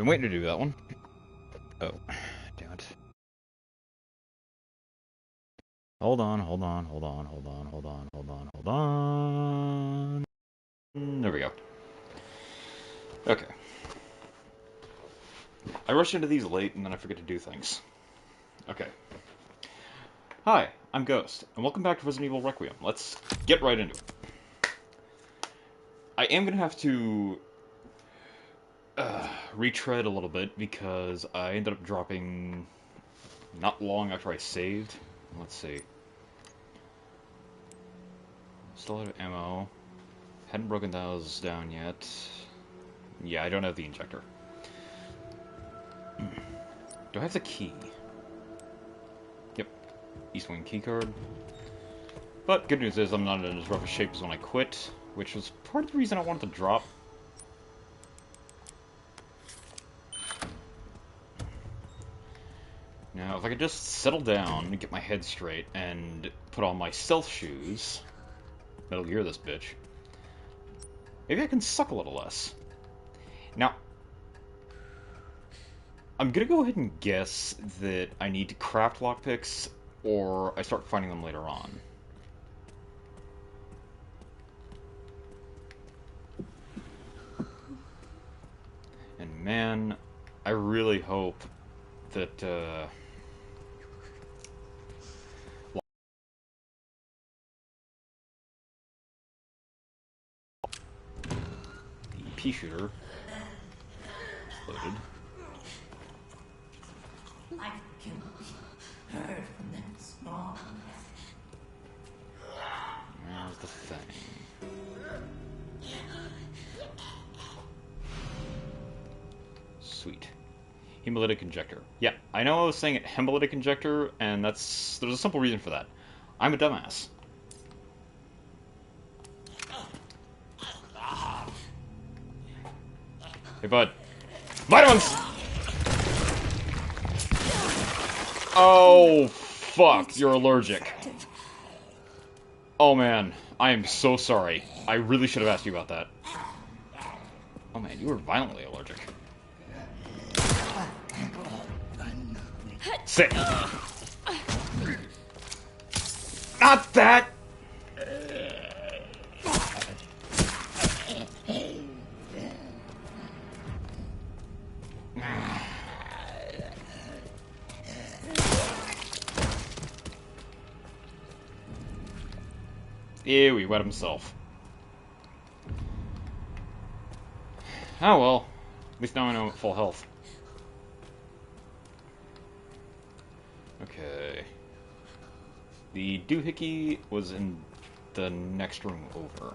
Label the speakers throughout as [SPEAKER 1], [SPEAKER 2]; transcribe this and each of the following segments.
[SPEAKER 1] Been waiting to do that one. Oh, damn it. Hold on, hold on, hold on, hold on, hold on, hold on, hold on. There we go. Okay. I rush into these late and then I forget to do things. Okay. Hi, I'm Ghost, and welcome back to Resident Evil Requiem. Let's get right into it. I am gonna have to retread a little bit because I ended up dropping not long after I saved. Let's see. Still out of ammo. Hadn't broken those down yet. Yeah, I don't have the injector. Do I have the key? Yep. East Wing keycard. But good news is I'm not in as rough a shape as when I quit, which was part of the reason I wanted to drop. Now, if I could just settle down and get my head straight and put on my stealth shoes, Metal Gear this bitch, maybe I can suck a little less. Now, I'm gonna go ahead and guess that I need to craft lockpicks, or I start finding them later on. And man, I really hope that, the pea shooter exploded.
[SPEAKER 2] Life can be heard from them small.
[SPEAKER 1] There's the thing. Sweet. Hemolytic injector. Yeah, I know I was saying it hemolytic injector, and there's a simple reason for that. I'm a dumbass. Hey, bud. Vitamins! Oh, fuck, you're allergic. Oh, man, I am so sorry. I really should have asked you about that. Oh, man, you were violently allergic. Sit. Not that! Ew, he wet himself. Oh well. At least now I know I'm at full health. Okay. The doohickey was in the next room over.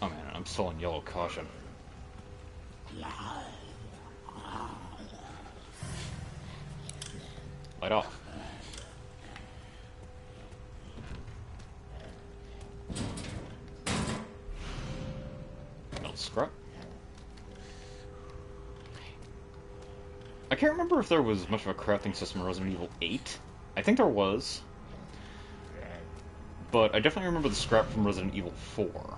[SPEAKER 1] Oh man, I'm still in yellow caution. Light off. Metal scrap. I can't remember if there was much of a crafting system in Resident Evil 8. I think there was. But I definitely remember the scrap from Resident Evil 4.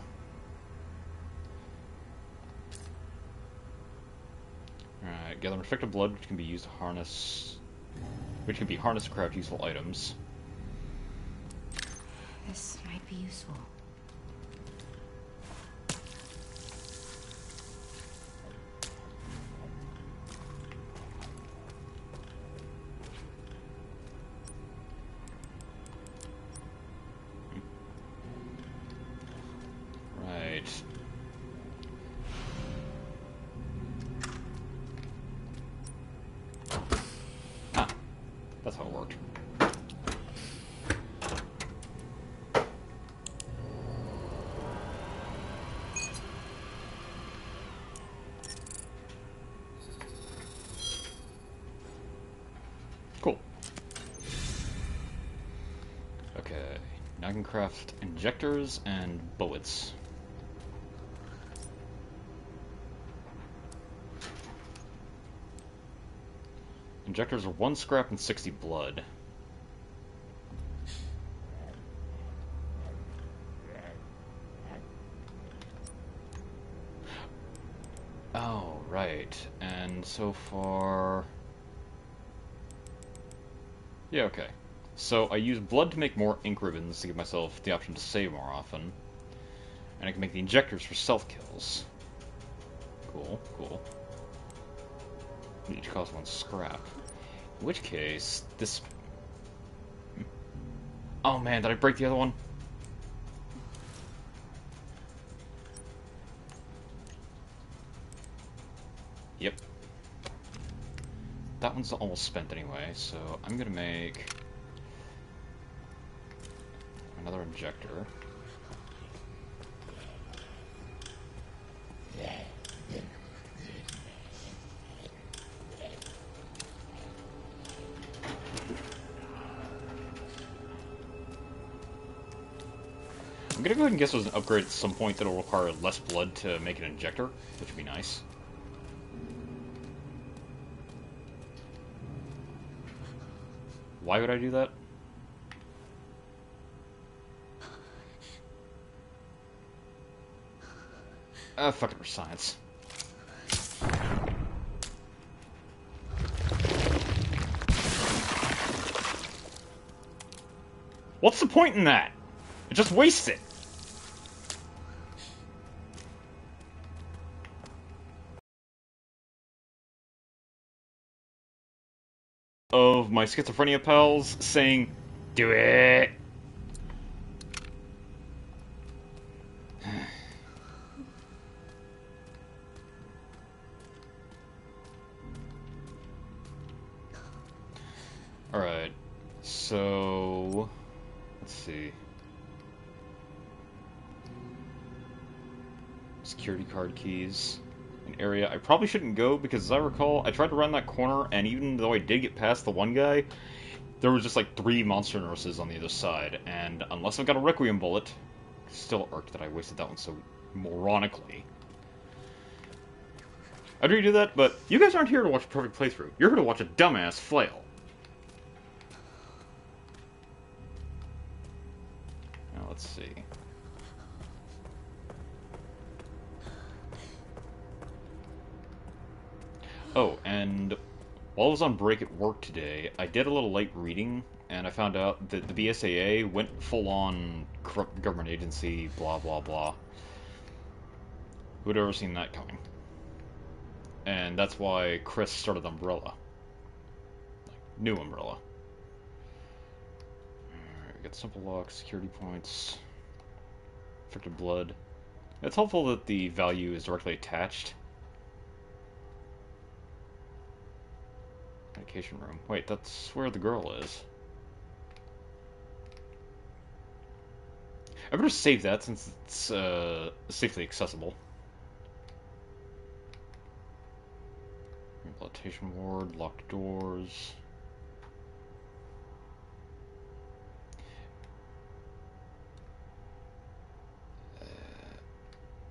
[SPEAKER 1] Alright, gather infected blood, which can be used to harness... which can be harnessed to craft useful items.
[SPEAKER 2] This might be useful.
[SPEAKER 1] Right. Ah, that's how it worked. Cool. Okay, now I can craft injectors and bullets. Injectors are 1 scrap and 60 blood. Right, and so far... Yeah, okay. So I use blood to make more ink ribbons to give myself the option to save more often. And I can make the injectors for self-kills. Cool, cool. Each costs 1 scrap. In which case, this... Oh man, did I break the other one? Yep. That one's almost spent anyway, so I'm gonna make... another injector. I'm gonna go ahead and guess there's an upgrade at some point that'll require less blood to make an injector, which would be nice. Why would I do that? Fuck it for science. What's the point in that? It just wastes it. Of my schizophrenia pals saying, do it. Alright, so let's see. Security card keys. An area I probably shouldn't go because, as I recall, I tried to run that corner, and even though I did get past the one guy, there was just like 3 monster nurses on the other side, and unless I've got a Requiem bullet, still irked that I wasted that one so moronically. I'd redo that, but you guys aren't here to watch a perfect playthrough. You're here to watch a dumbass flail. Now let's see. Oh, and while I was on break at work today, I did a little light reading, and I found out that the BSAA went full-on corrupt government agency, blah blah blah. Who'd ever seen that coming? And that's why Chris started Umbrella. Like, new Umbrella. Alright, we got simple locks, security points, infected blood. It's helpful that the value is directly attached. Medication room. Wait, that's where the girl is. I better save that since it's safely accessible. Rehabilitation ward, locked doors.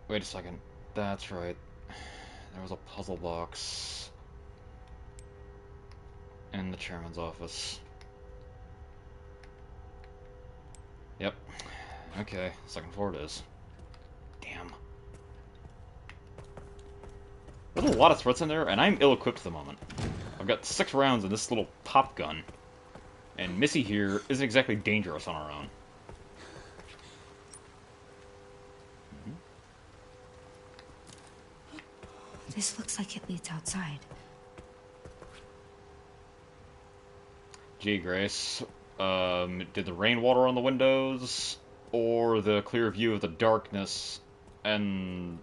[SPEAKER 1] Wait a second. That's right. There was a puzzle box in the chairman's office. Yep. Okay, 2nd floor it is. Damn. There's a lot of threats in there, and I'm ill-equipped at the moment. I've got 6 rounds in this little pop gun, and Missy here isn't exactly dangerous on her own.
[SPEAKER 2] This looks like it leads outside.
[SPEAKER 1] Gee, Grace. Did the rainwater on the windows, or the clear view of the darkness and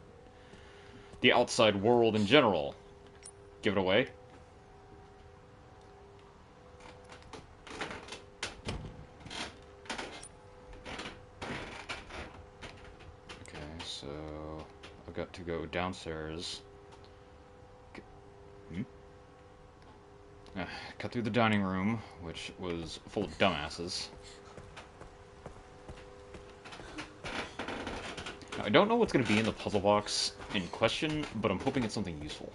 [SPEAKER 1] the outside world in general give it away? Okay, so I've got to go downstairs. Cut through the dining room, which was full of dumbasses. Now, I don't know what's going to be in the puzzle box in question, but I'm hoping it's something useful.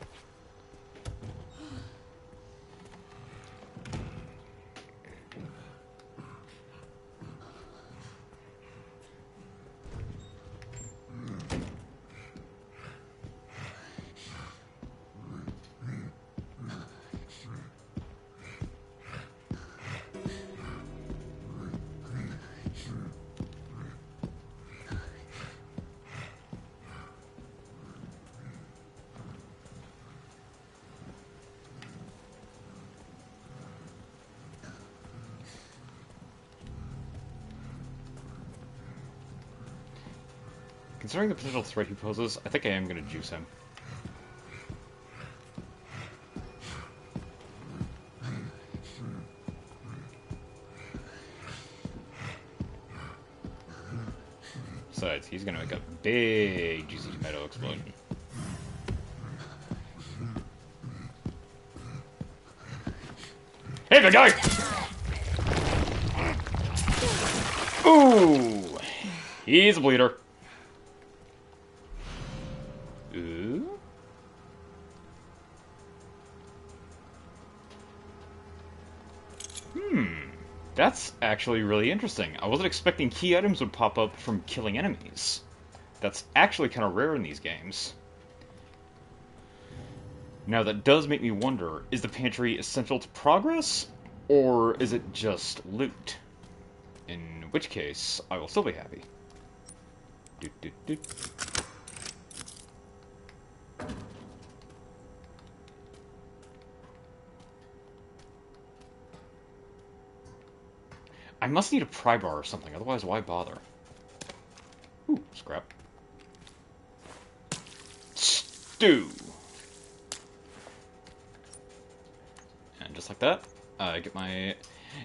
[SPEAKER 1] Considering the potential threat he poses, I think I am going to juice him. Besides, he's going to make a big juicy tomato explosion. Hey, big guy! Ooh! He's a bleeder. Ooh? That's actually really interesting. I wasn't expecting key items would pop up from killing enemies. That's actually kind of rare in these games. Now that does make me wonder, is the pantry essential to progress? Or is it just loot? In which case, I will still be happy. Doot, doot, doot. I must need a pry bar or something, otherwise why bother? Ooh, scrap. Stew! And just like that, I get my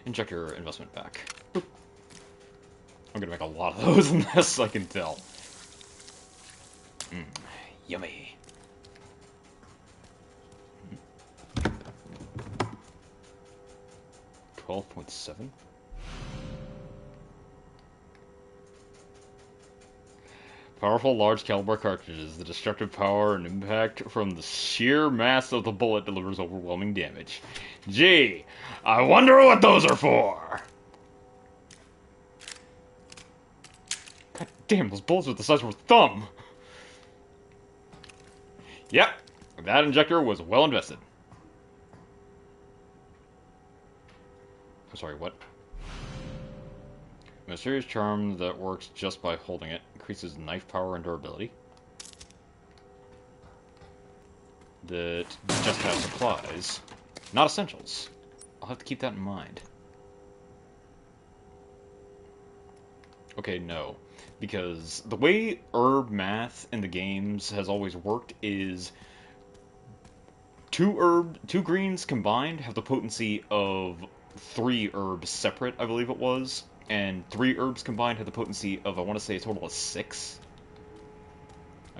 [SPEAKER 1] injector investment back. Boop. I'm gonna make a lot of those in this, I can tell. Yummy. 12.7? Powerful large caliber cartridges. The destructive power and impact from the sheer mass of the bullet delivers overwhelming damage. Gee, I wonder what those are for! God damn, those bullets are the size of a thumb! Yep, that injector was well invested. I'm sorry, what? A mysterious charm that works just by holding it. Increases knife power and durability. That just has supplies. Not essentials. I'll have to keep that in mind. Okay, no. Because the way herb math in the games has always worked is two greens combined have the potency of 3 herbs separate, I believe it was. And 3 herbs combined had the potency of, I want to say, a total of 6.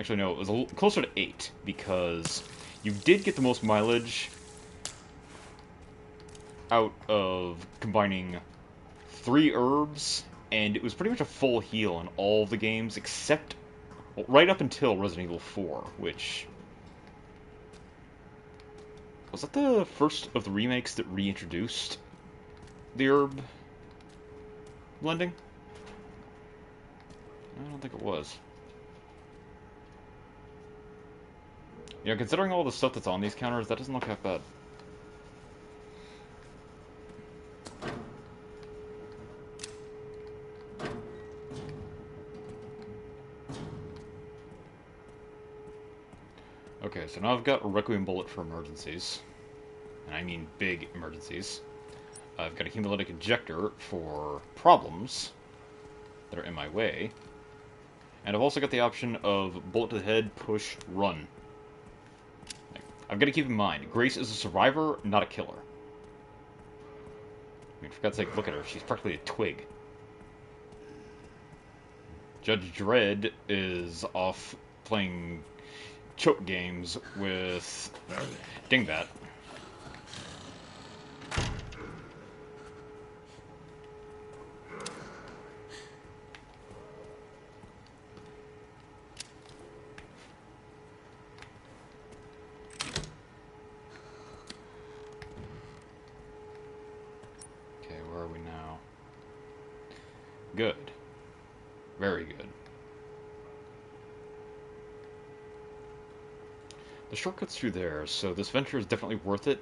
[SPEAKER 1] Actually, no, it was a little closer to 8, because you did get the most mileage out of combining 3 herbs, and it was pretty much a full heal in all of the games, except well, right up until Resident Evil 4, which... Was that the first of the remakes that reintroduced the herb blending? I don't think it was. You know, considering all the stuff that's on these counters, that doesn't look that bad. Okay, so now I've got a Requiem bullet for emergencies. And I mean big emergencies. I've got a hemolytic injector for problems that are in my way. And I've also got the option of bullet to the head, push, run. I've got to keep in mind, Grace is a survivor, not a killer. I mean, for God's sake, look at her. She's practically a twig. Judge Dredd is off playing choke games with Dingbat. Good. Very good. The shortcut's through there, so this venture is definitely worth it.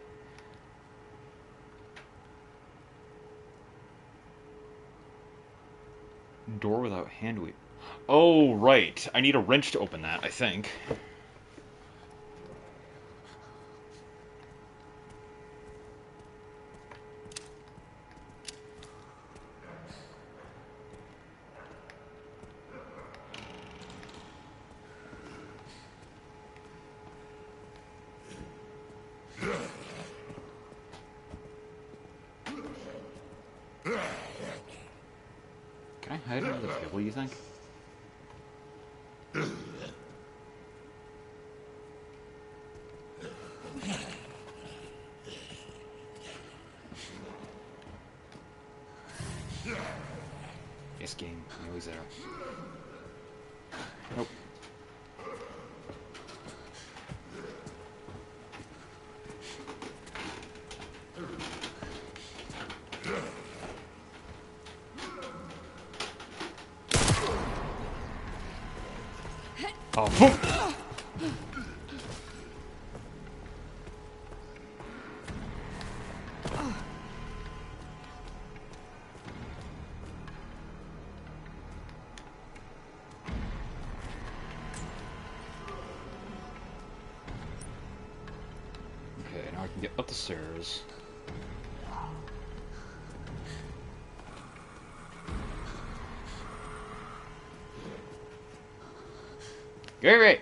[SPEAKER 1] Door without hand weave. Oh, right. I need a wrench to open that, I think. hide under the table, you think? Yes, game. I know he's there. Nope. Oh, boom! Okay, now I can get up the stairs. Great!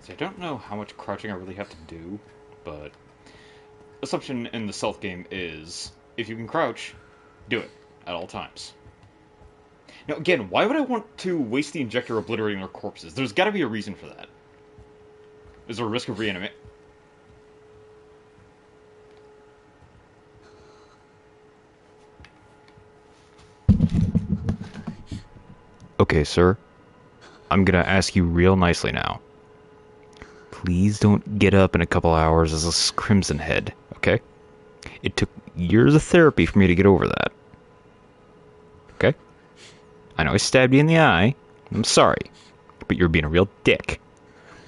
[SPEAKER 1] See, I don't know how much crouching I really have to do, but assumption in the stealth game is if you can crouch, do it at all times. Now, again, why would I want to waste the injector obliterating their corpses? There's got to be a reason for that. Is there a risk of reanimate? Okay, sir. I'm gonna ask you real nicely now. Please don't get up in a couple hours as a crimson head, okay? It took years of therapy for me to get over that. Okay? I know I stabbed you in the eye. I'm sorry. But you're being a real dick.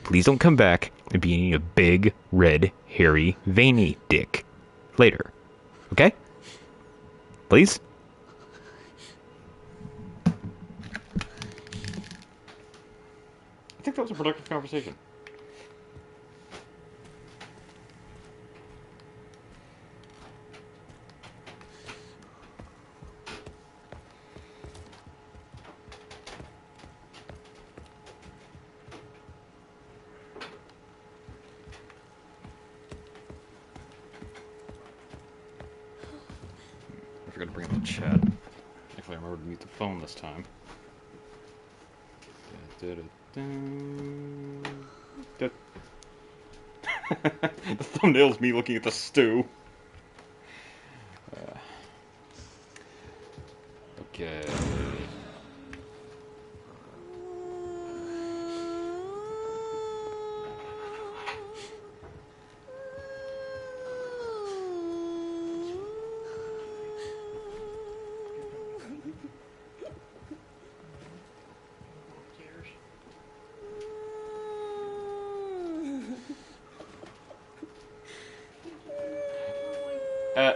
[SPEAKER 1] Please don't come back and be a big, red, hairy, veiny dick later. Okay? Please? I think that was a productive conversation. I forgot to bring up the chat. If I remember to mute the phone this time. The thumbnail's me looking at the stew. Okay.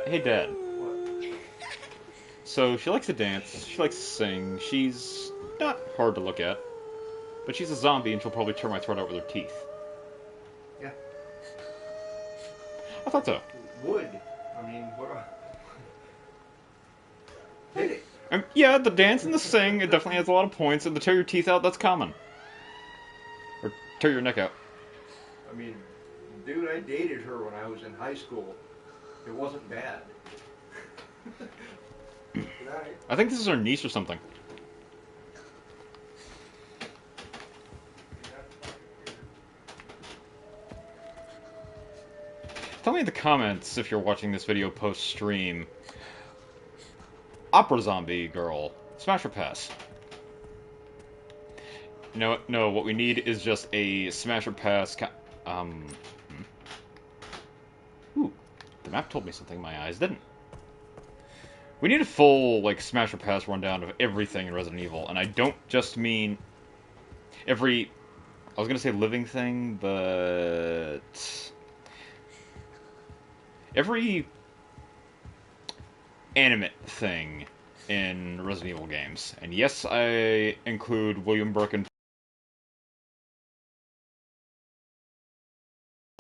[SPEAKER 1] Hey Dad.
[SPEAKER 2] What?
[SPEAKER 1] So she likes to dance, she likes to sing, she's not hard to look at, but she's a zombie and she'll probably tear my throat out with her teeth.
[SPEAKER 2] Yeah.
[SPEAKER 1] I thought so.
[SPEAKER 2] Would. I mean, what Hit it.
[SPEAKER 1] Yeah, the dance and the sing, it definitely has a lot of points, and the tear your teeth out, that's common. Or tear your neck out.
[SPEAKER 2] I mean, dude, I dated her when I was in high school. It wasn't bad. Right.
[SPEAKER 1] I think this is her niece or something. Tell me in the comments if you're watching this video post-stream. Opera Zombie Girl. Smasher Pass. No, what we need is just a Smasher Pass... Ooh, the map told me something my eyes didn't. We need a full, like, Smasher Pass rundown of everything in Resident Evil, and I don't just mean every... I was gonna say living thing, but... every animate thing in Resident Evil games. And yes, I include William Birkin.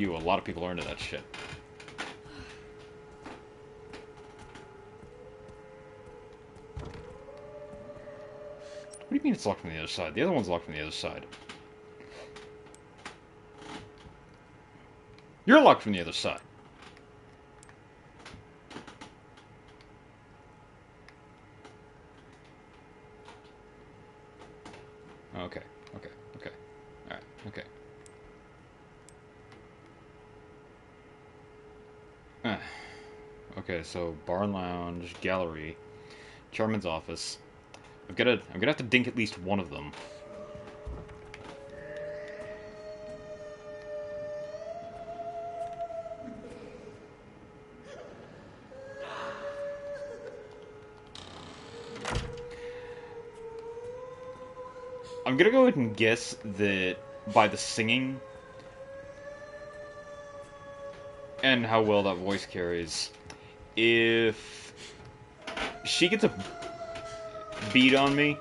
[SPEAKER 1] A lot of people are into that shit. What do you mean it's locked from the other side? The other one's locked from the other side. You're locked from the other side. Okay, okay, okay. Alright, okay. Okay, so bar and lounge, gallery, Charman's office. I'm gonna have to dink at least one of them. I'm gonna go ahead and guess that by the singing and how well that voice carries, if she gets a beat on me,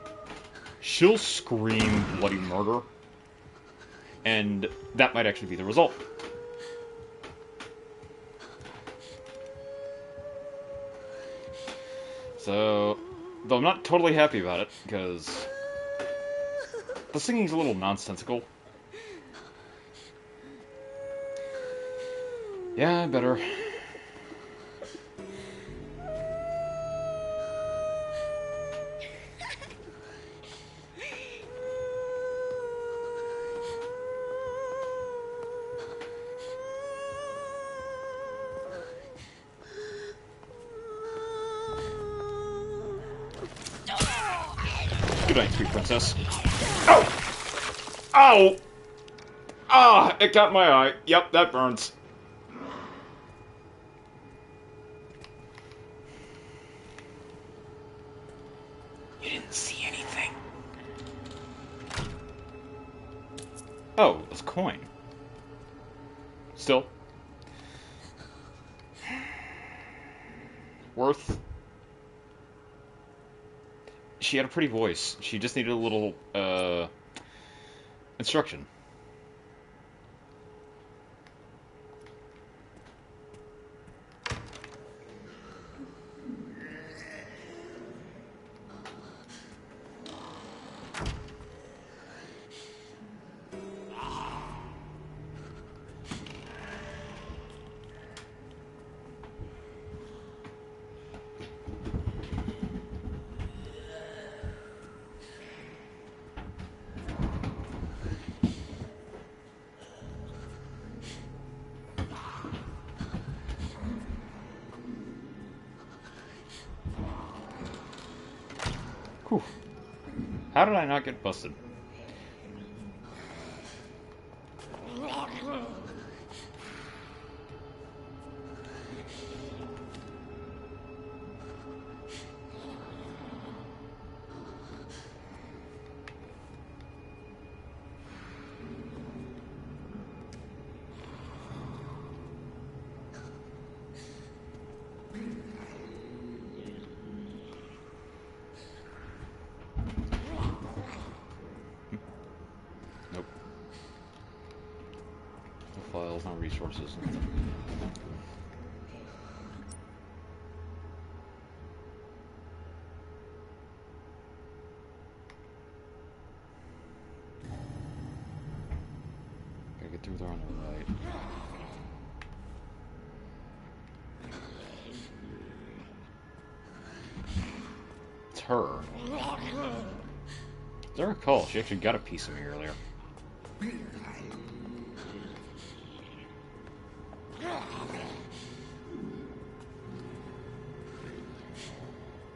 [SPEAKER 1] she'll scream bloody murder, and that might actually be the result. So, though I'm not totally happy about it, because the singing's a little nonsensical. Yeah, better. Good night, sweet princess. Oh! Ow! Ah, it got my eye. Yep, that burns. You didn't see anything. Oh, it's a coin. Still. Worth. She had a pretty voice. She just needed a little, instruction. Whew. How did I not get busted? Nope. No files, no resources. Gotta get through there on the right. It's her. As I recall, she actually got a piece of me earlier.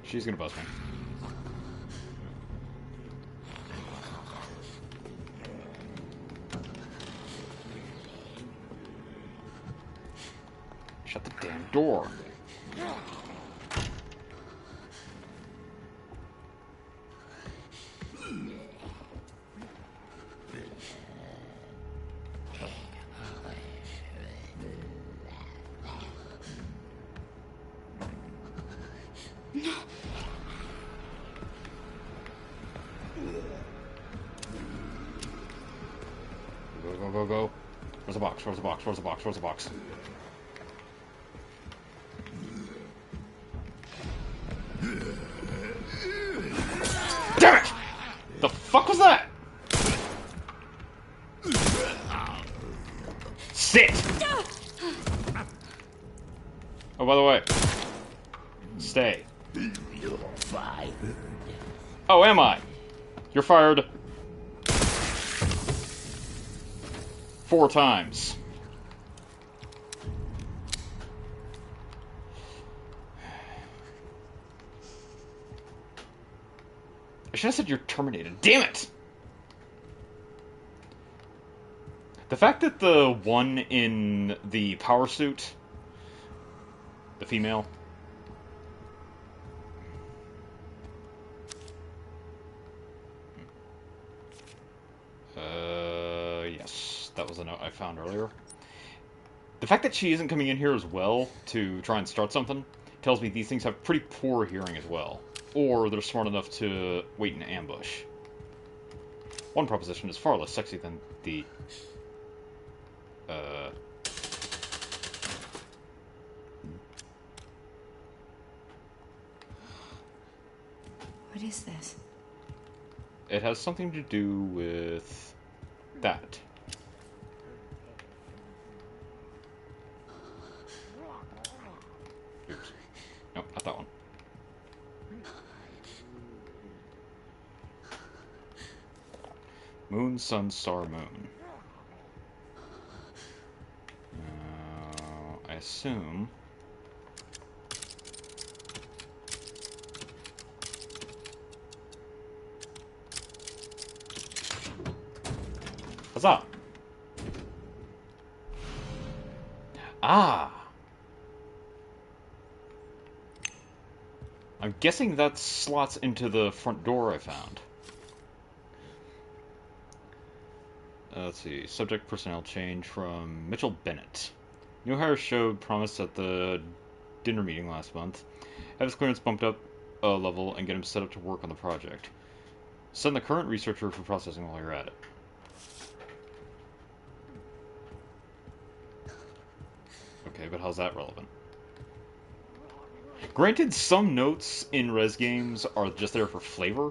[SPEAKER 1] She's gonna bust me. Shut the damn door. Go, go, go, go. Where's the box? Where's the box? Where's the box? Where's the box? Damn it! The fuck was that? Sit! Oh, by the way, stay.
[SPEAKER 3] You're fired.
[SPEAKER 1] Oh, am I? You're fired 4 times. I should have said you're terminated. Damn it! The fact that the one in the power suit, the female, yes, that was a note I found earlier. The fact that she isn't coming in here as well to try and start something tells me these things have pretty poor hearing as well. Or they're smart enough to wait in ambush. One proposition is far less sexy than the...
[SPEAKER 4] What is this?
[SPEAKER 1] It has something to do with... that. Oops. Nope, not that one. Moon, sun, star, moon. I assume... Huzzah! Ah! I'm guessing that slots into the front door I found. Let's see. Subject personnel change from Mitchell Bennett. New hire showed promise at the dinner meeting last month. Have his clearance bumped up a level and get him set up to work on the project. Send the current researcher for processing while you're at it. Okay, but how's that relevant? Granted, some notes in res games are just there for flavor,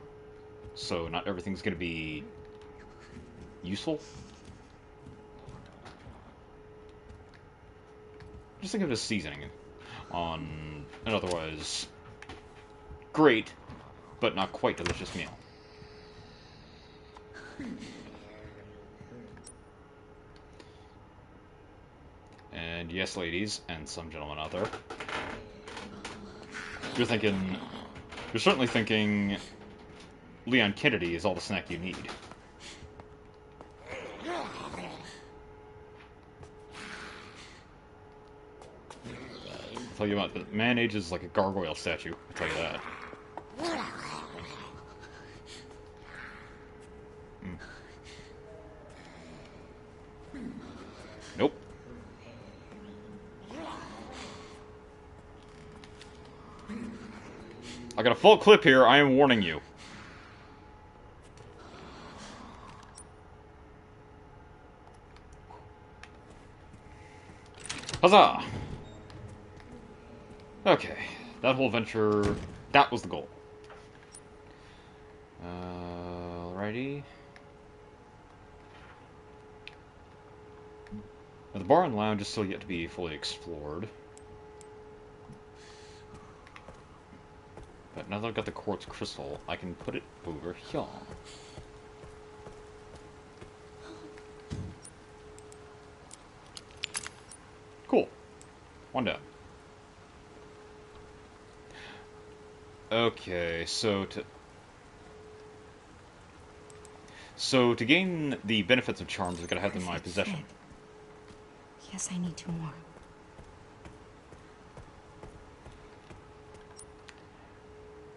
[SPEAKER 1] so not everything's going to be useful. Just think of it as seasoning on an otherwise great, but not quite delicious meal. And yes, ladies, and some gentlemen out there, you're certainly thinking Leon Kennedy is all the snack you need. I'll tell you what, the man ages like a gargoyle statue, I'll tell you that. Nope. I got a full clip here, I am warning you. Huzzah! Okay, that whole venture, that was the goal. Alrighty. Now, the bar and lounge is still yet to be fully explored. But now that I've got the quartz crystal, I can put it over here. Cool. One down. Okay, so to gain the benefits of charms, I've got to have them in my possession.
[SPEAKER 4] Yes, I need 2 more.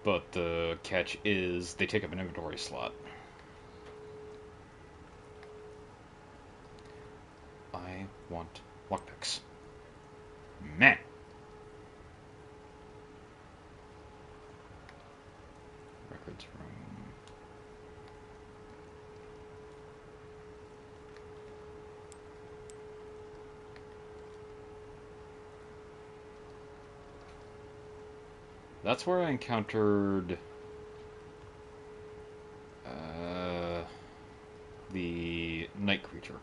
[SPEAKER 1] But the catch is they take up an inventory slot. I want lockpicks. Man. Records room. That's where I encountered the night creature,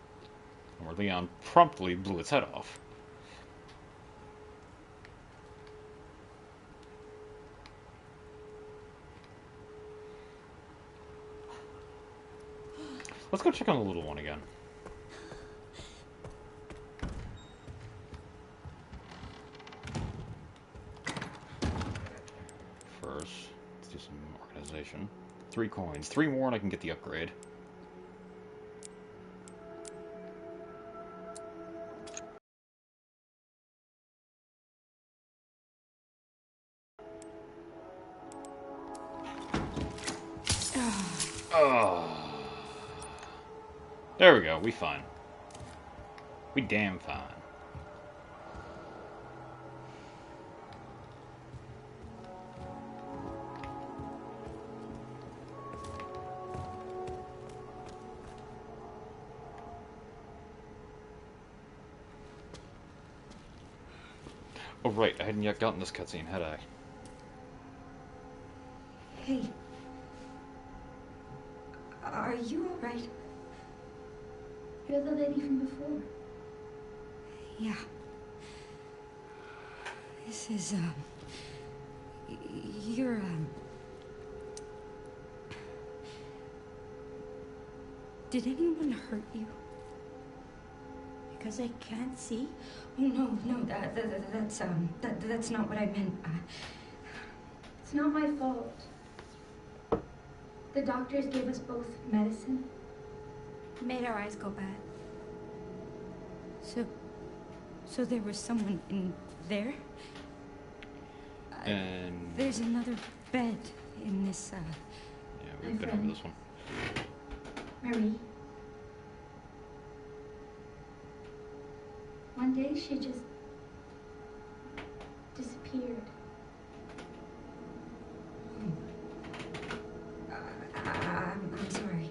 [SPEAKER 1] where Leon promptly blew its head off. Let's go check on the little one again. First, let's do some organization. 3 coins. 3 more and I can get the upgrade. Oh. There we go, we fine. We damn fine. Oh right, I hadn't yet gotten this cutscene, had I?
[SPEAKER 4] Hey. Are you alright?
[SPEAKER 5] You're the lady from before.
[SPEAKER 4] Yeah. This is, you're, did anyone hurt you?
[SPEAKER 5] Because I can't see?
[SPEAKER 4] Oh, no, that's not what I meant.
[SPEAKER 5] It's not my fault. The doctors gave us both medicine. It made our eyes go bad.
[SPEAKER 4] So there was someone in there?
[SPEAKER 1] And...
[SPEAKER 4] There's another bed in this,
[SPEAKER 1] Yeah, we've been over this one.
[SPEAKER 5] Marie. One day she just disappeared.
[SPEAKER 4] I'm sorry.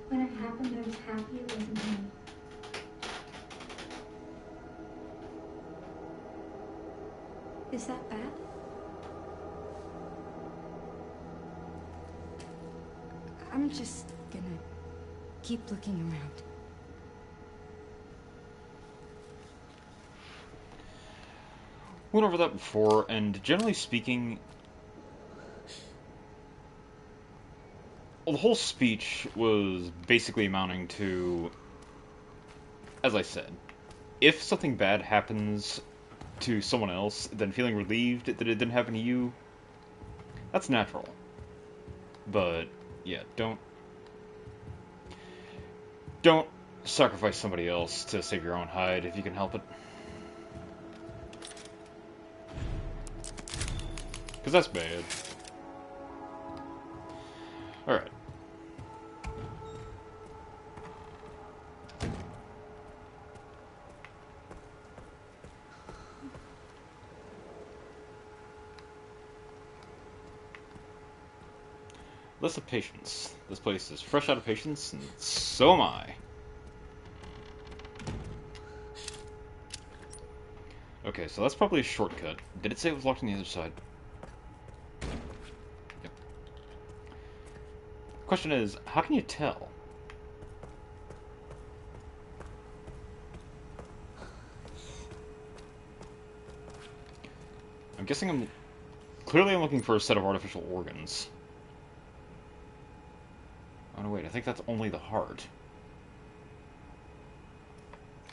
[SPEAKER 5] When it happened, I was happy it wasn't me. Is that bad?
[SPEAKER 4] I'm just gonna keep looking around.
[SPEAKER 1] Went over that before, and generally speaking, well, the whole speech was basically amounting to, as I said, if something bad happens to someone else, then feeling relieved that it didn't happen to you, that's natural. But, yeah, don't sacrifice somebody else to save your own hide if you can help it. Because that's bad. Alright. List of patients. This place is fresh out of patients, and so am I. Okay, so that's probably a shortcut. Did it say it was locked on the other side? Yep. Question is, how can you tell? I'm guessing clearly I'm looking for a set of artificial organs. Oh no, wait, I think that's only the heart.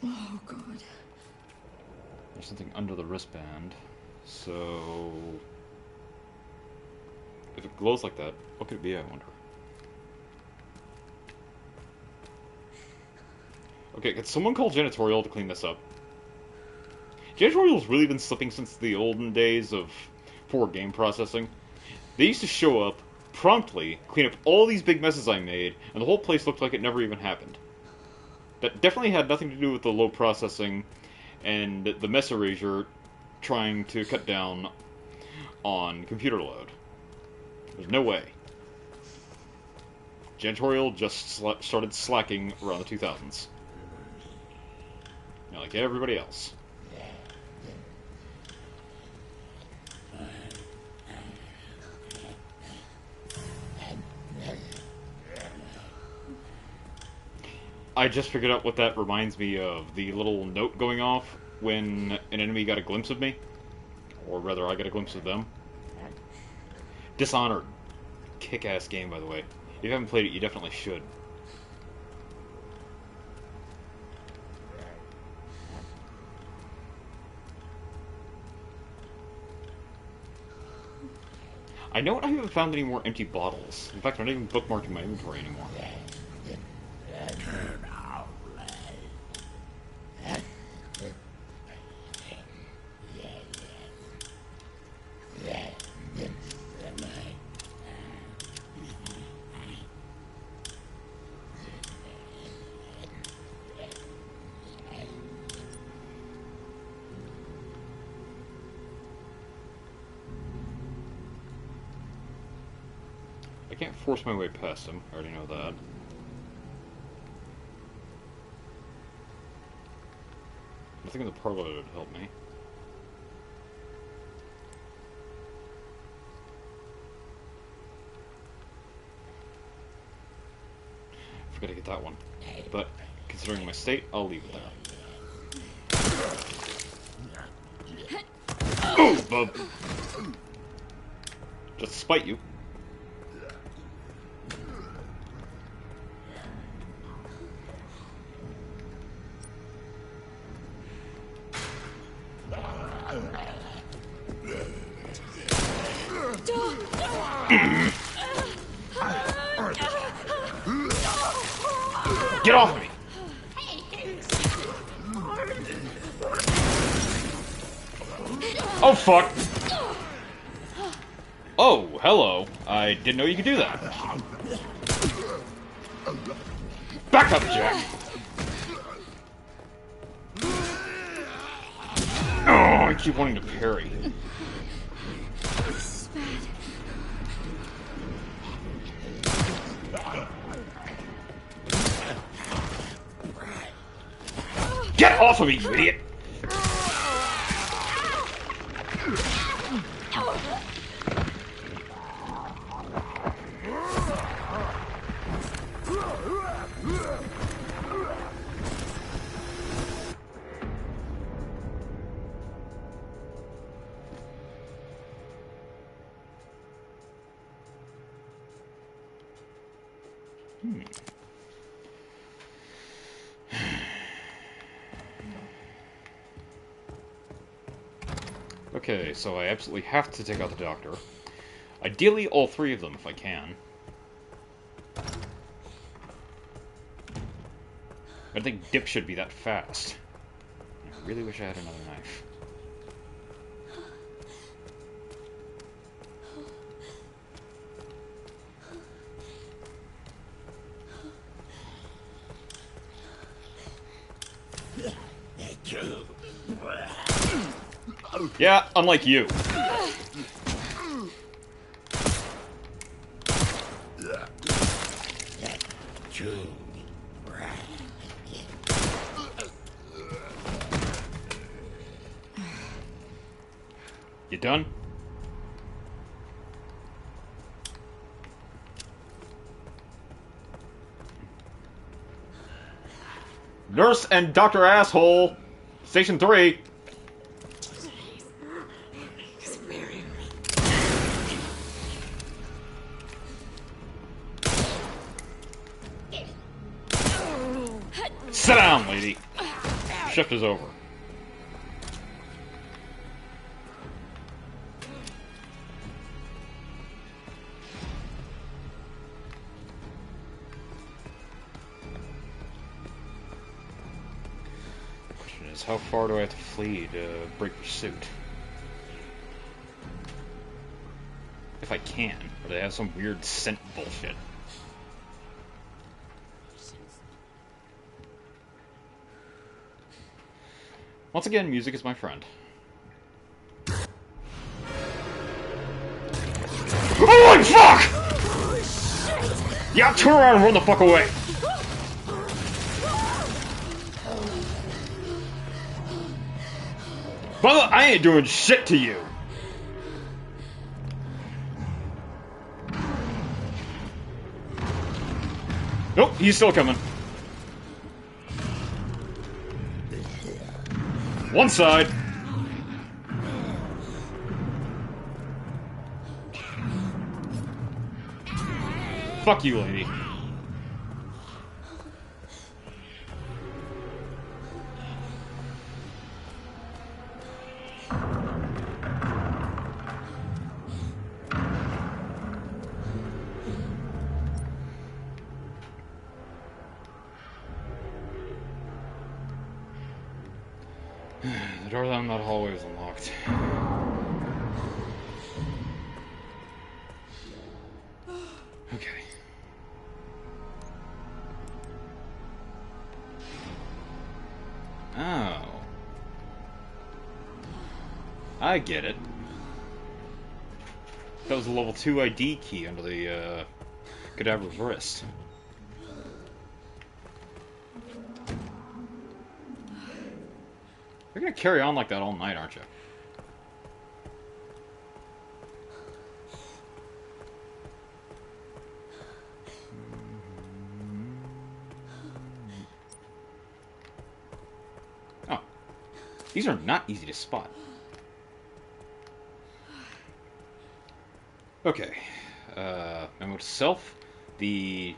[SPEAKER 4] Oh, God.
[SPEAKER 1] There's something under the wristband. So... if it glows like that, what could it be, I wonder? Okay, could someone call Janitorial to clean this up? Janitorial's really been slipping since the olden days of poor game processing. They used to show up, promptly, clean up all these big messes I made, and the whole place looked like it never even happened. That definitely had nothing to do with the low processing and the mess erasure trying to cut down on computer load. There's no way. Janitorial just started slacking around the 2000s. You know, like everybody else. I just figured out what that reminds me of. The little note going off when an enemy got a glimpse of me. Or rather, I got a glimpse of them. Dishonored. Kick-ass game, by the way. If you haven't played it, you definitely should. I know I haven't found any more empty bottles. In fact, I'm not even bookmarking my inventory anymore. I can't force my way past him. I already know that. Nothing in the parlor would help me. Forgot to get that one. But, considering my state, I'll leave it there. Oh, bub! Just to spite you. Get off of me! Oh, fuck! Oh, hello. I didn't know you could do that. Back up, Jack! Oh, I keep wanting to parry.
[SPEAKER 5] This is bad.
[SPEAKER 1] Get off of me, you idiot! Okay, so I absolutely have to take out the doctor. Ideally, all three of them, if I can. I don't think Dip should be that fast. I really wish I had another knife. Yeah, unlike you. You done? Nurse and Dr. Asshole! Station 3! Sit down, lady! Shift is over. Question is, how far do I have to flee to break pursuit? If I can, or they have some weird scent bullshit. Once again, music is my friend. Holy fuck! Yeah, turn around and run the fuck away! Brother, I ain't doing shit to you! Nope, he's still coming. One side. Fuck you, lady. The door down that hallway is unlocked. Okay. Oh. I get it. That was a level 2 ID key under the, cadaver's wrist. You're gonna carry on like that all night, aren't you? Oh. These are not easy to spot. Okay. Memo to self. The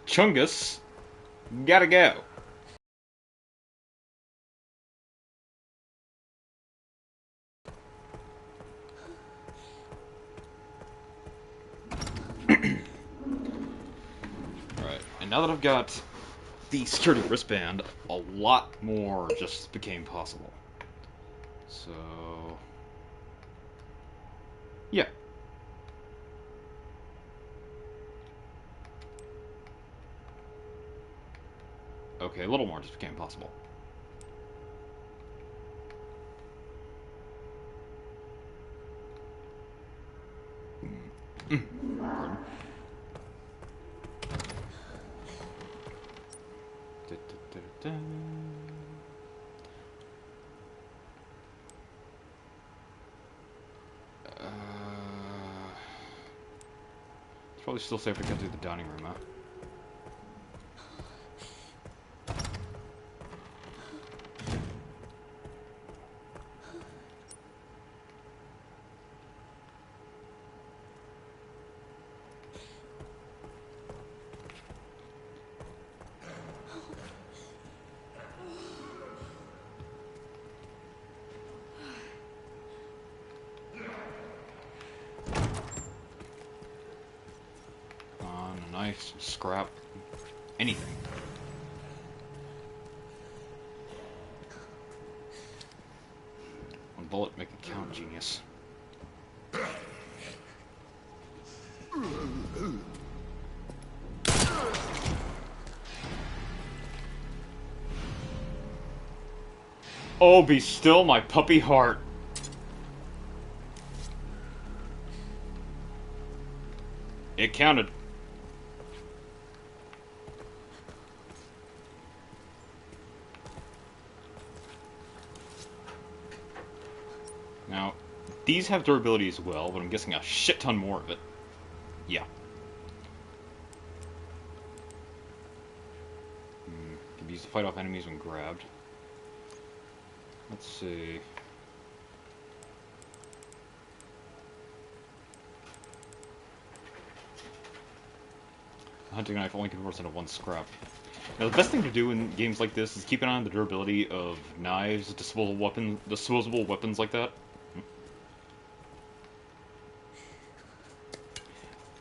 [SPEAKER 1] Chungus gotta go. Alright, and now that I've got the security wristband, a lot more just became possible. So... yeah. Okay, a little more just became possible. Pardon. It's probably still safe to go through the dining room, huh? Knife, scrap, anything. One bullet, make it count, genius. Oh, be still, my puppy heart. It counted. Now, these have durability as well, but I'm guessing a shit ton more of it. Yeah. Can be used to fight off enemies when grabbed. Let's see. The hunting knife only converts into 1 scrap. Now, the best thing to do in games like this is keep an eye on the durability of knives, disposable weapons like that.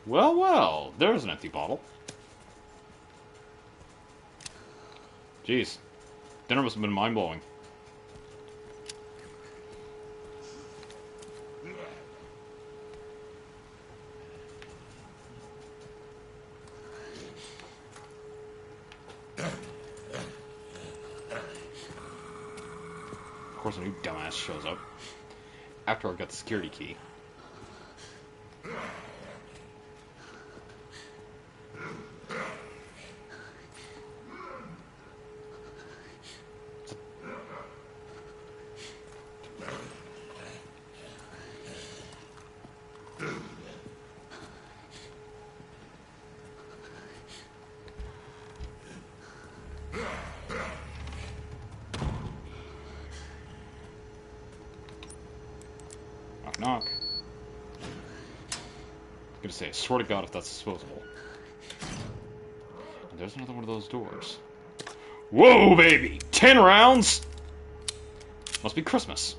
[SPEAKER 1] Well, well, there's an empty bottle. Jeez. Dinner must have been mind-blowing. Of course, a new dumbass shows up. After I've got the security key. Knock, knock. I'm gonna say, I swear to God if that's disposable. there's another one of those doors. Whoa, baby! 10 rounds? Must be Christmas.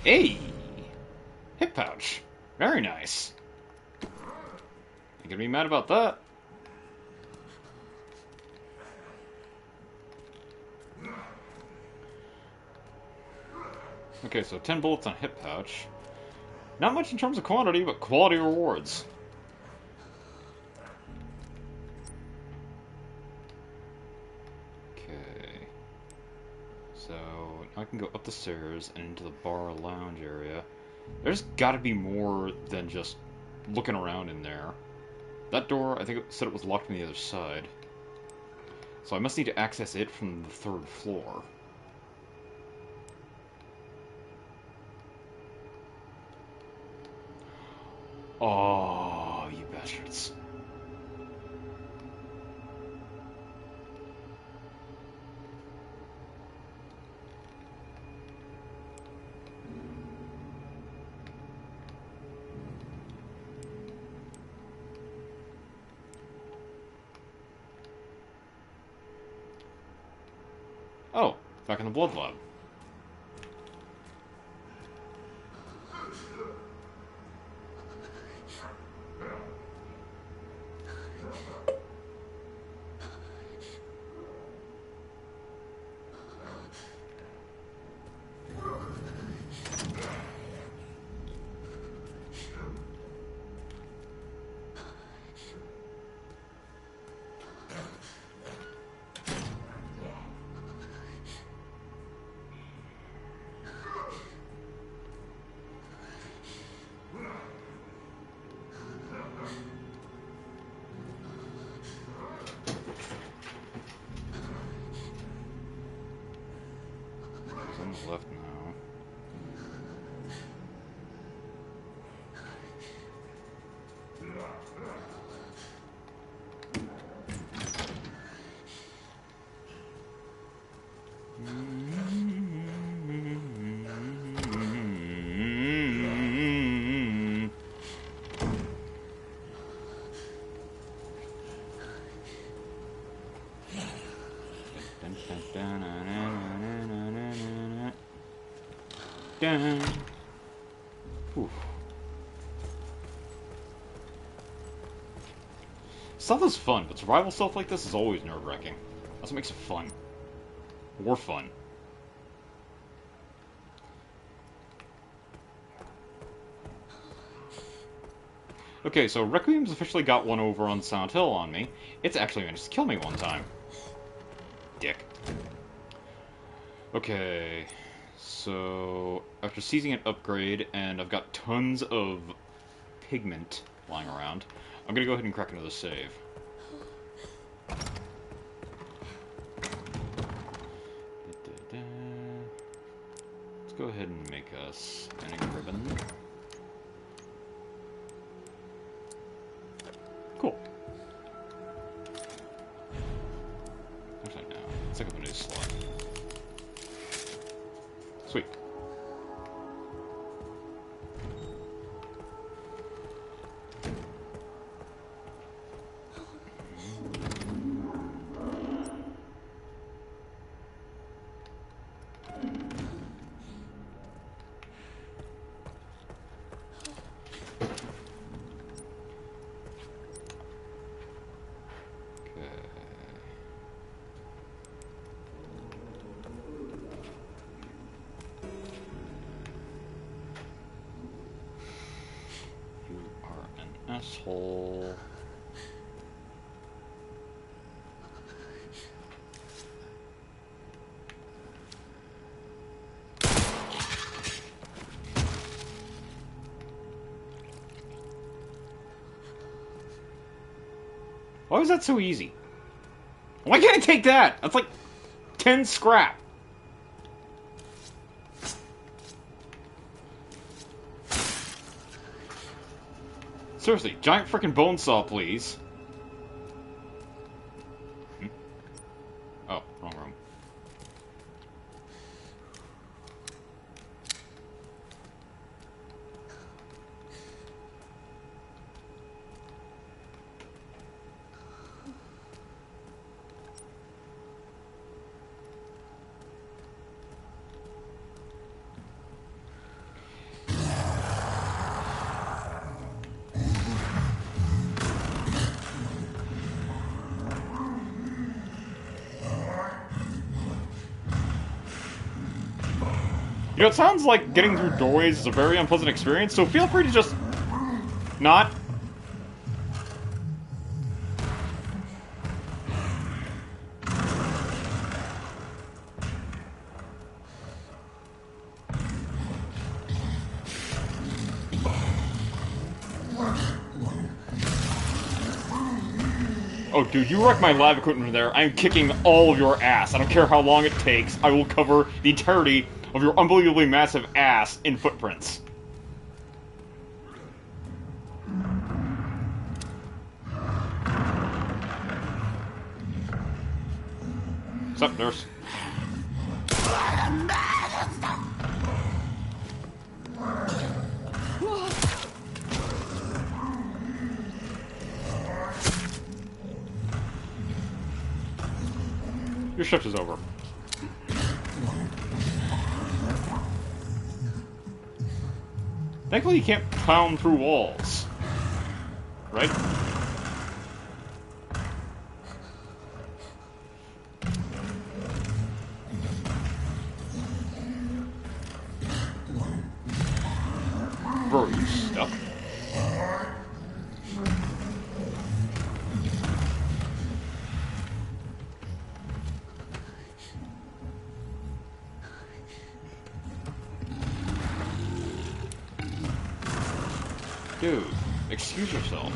[SPEAKER 1] Hey! Hip pouch. Very nice. You gonna be mad about that? Okay, so 10 bullets on hip pouch. Not much in terms of quantity, but quality rewards. Okay. So, now I can go up the stairs and into the bar lounge area. There's gotta be more than just looking around in there. That door, I think it said it was locked on the other side. So I must need to access it from the 3rd floor. Oh, you bastards. Oh, back in the blood lab. It's on the left now. Whew. Stealth is fun, but survival stuff like this is always nerve-wracking. That's what makes it fun. More fun. Okay, so Requiem's officially got one over on Silent Hill on me. It's actually managed to kill me one time. Dick. Okay, so after seizing an upgrade, and I've got tons of pigment lying around, I'm gonna go ahead and crack another save. Let's go ahead and make us an ink ribbon. Cool. Actually, no. Let's take up a new slot. Sweet. Asshole. Why was that so easy? Why can't I take that? That's like 10 scrap. Seriously, giant frickin' bone saw, please. Oh, wrong room. You know, it sounds like getting through doorways is a very unpleasant experience, so feel free to just... not. Oh, dude, you wrecked my lab equipment there. I'm kicking all of your ass. I don't care how long it takes. I will cover the entirety of your unbelievably massive ass in footprints. What's up, nurse? Your shift is over. Thankfully, you can't pound through walls. Right? Bro, you stuck? Dude, excuse yourself.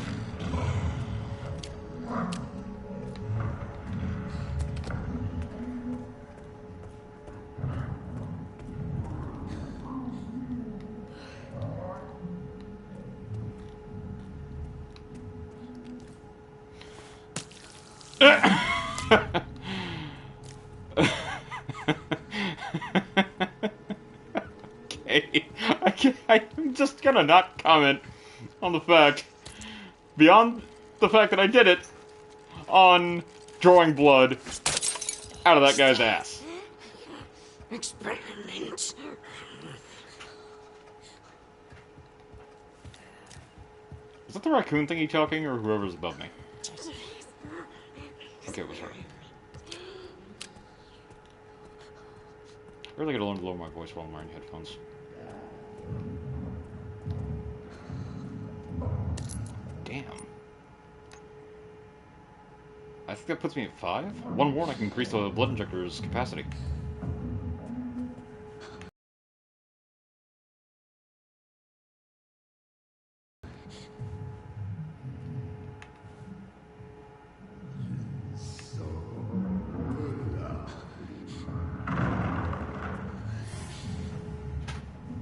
[SPEAKER 1] Okay, I'm just gonna not comment on the fact, beyond the fact that I did it, on drawing blood out of that guy's ass.
[SPEAKER 6] Experiment.
[SPEAKER 1] Is that the raccoon thingy talking, or whoever's above me? Okay, it was her. I really gotta learn to lower my voice while I'm wearing headphones. Damn. I think that puts me at 5. One more and I can increase the blood injector's capacity.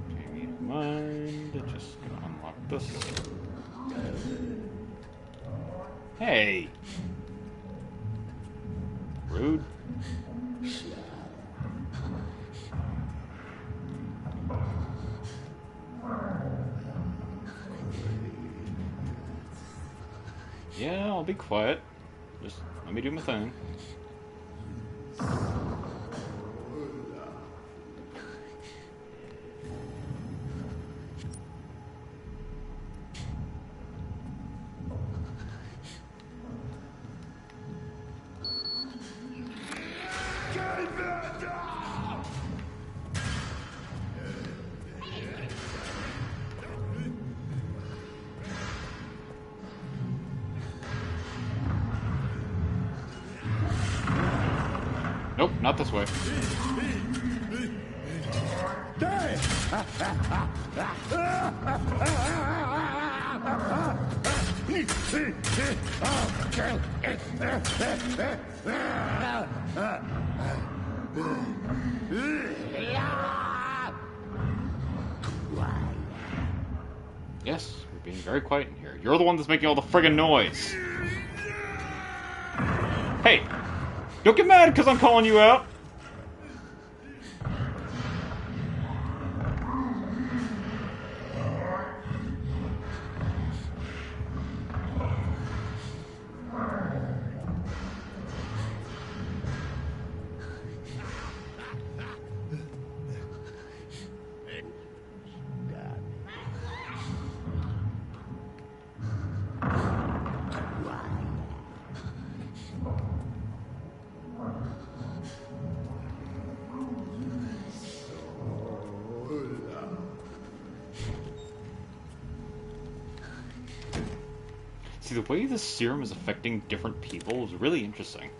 [SPEAKER 1] Okay, never mind. Just gonna unlock this. Hey! Rude. Yeah, I'll be quiet. Just let me do my thing. Nope, not this way. Yes, we're being very quiet in here. You're the one that's making all the friggin' noise. Hey, don't get mad because I'm calling you out. See, the way this serum is affecting different people is really interesting.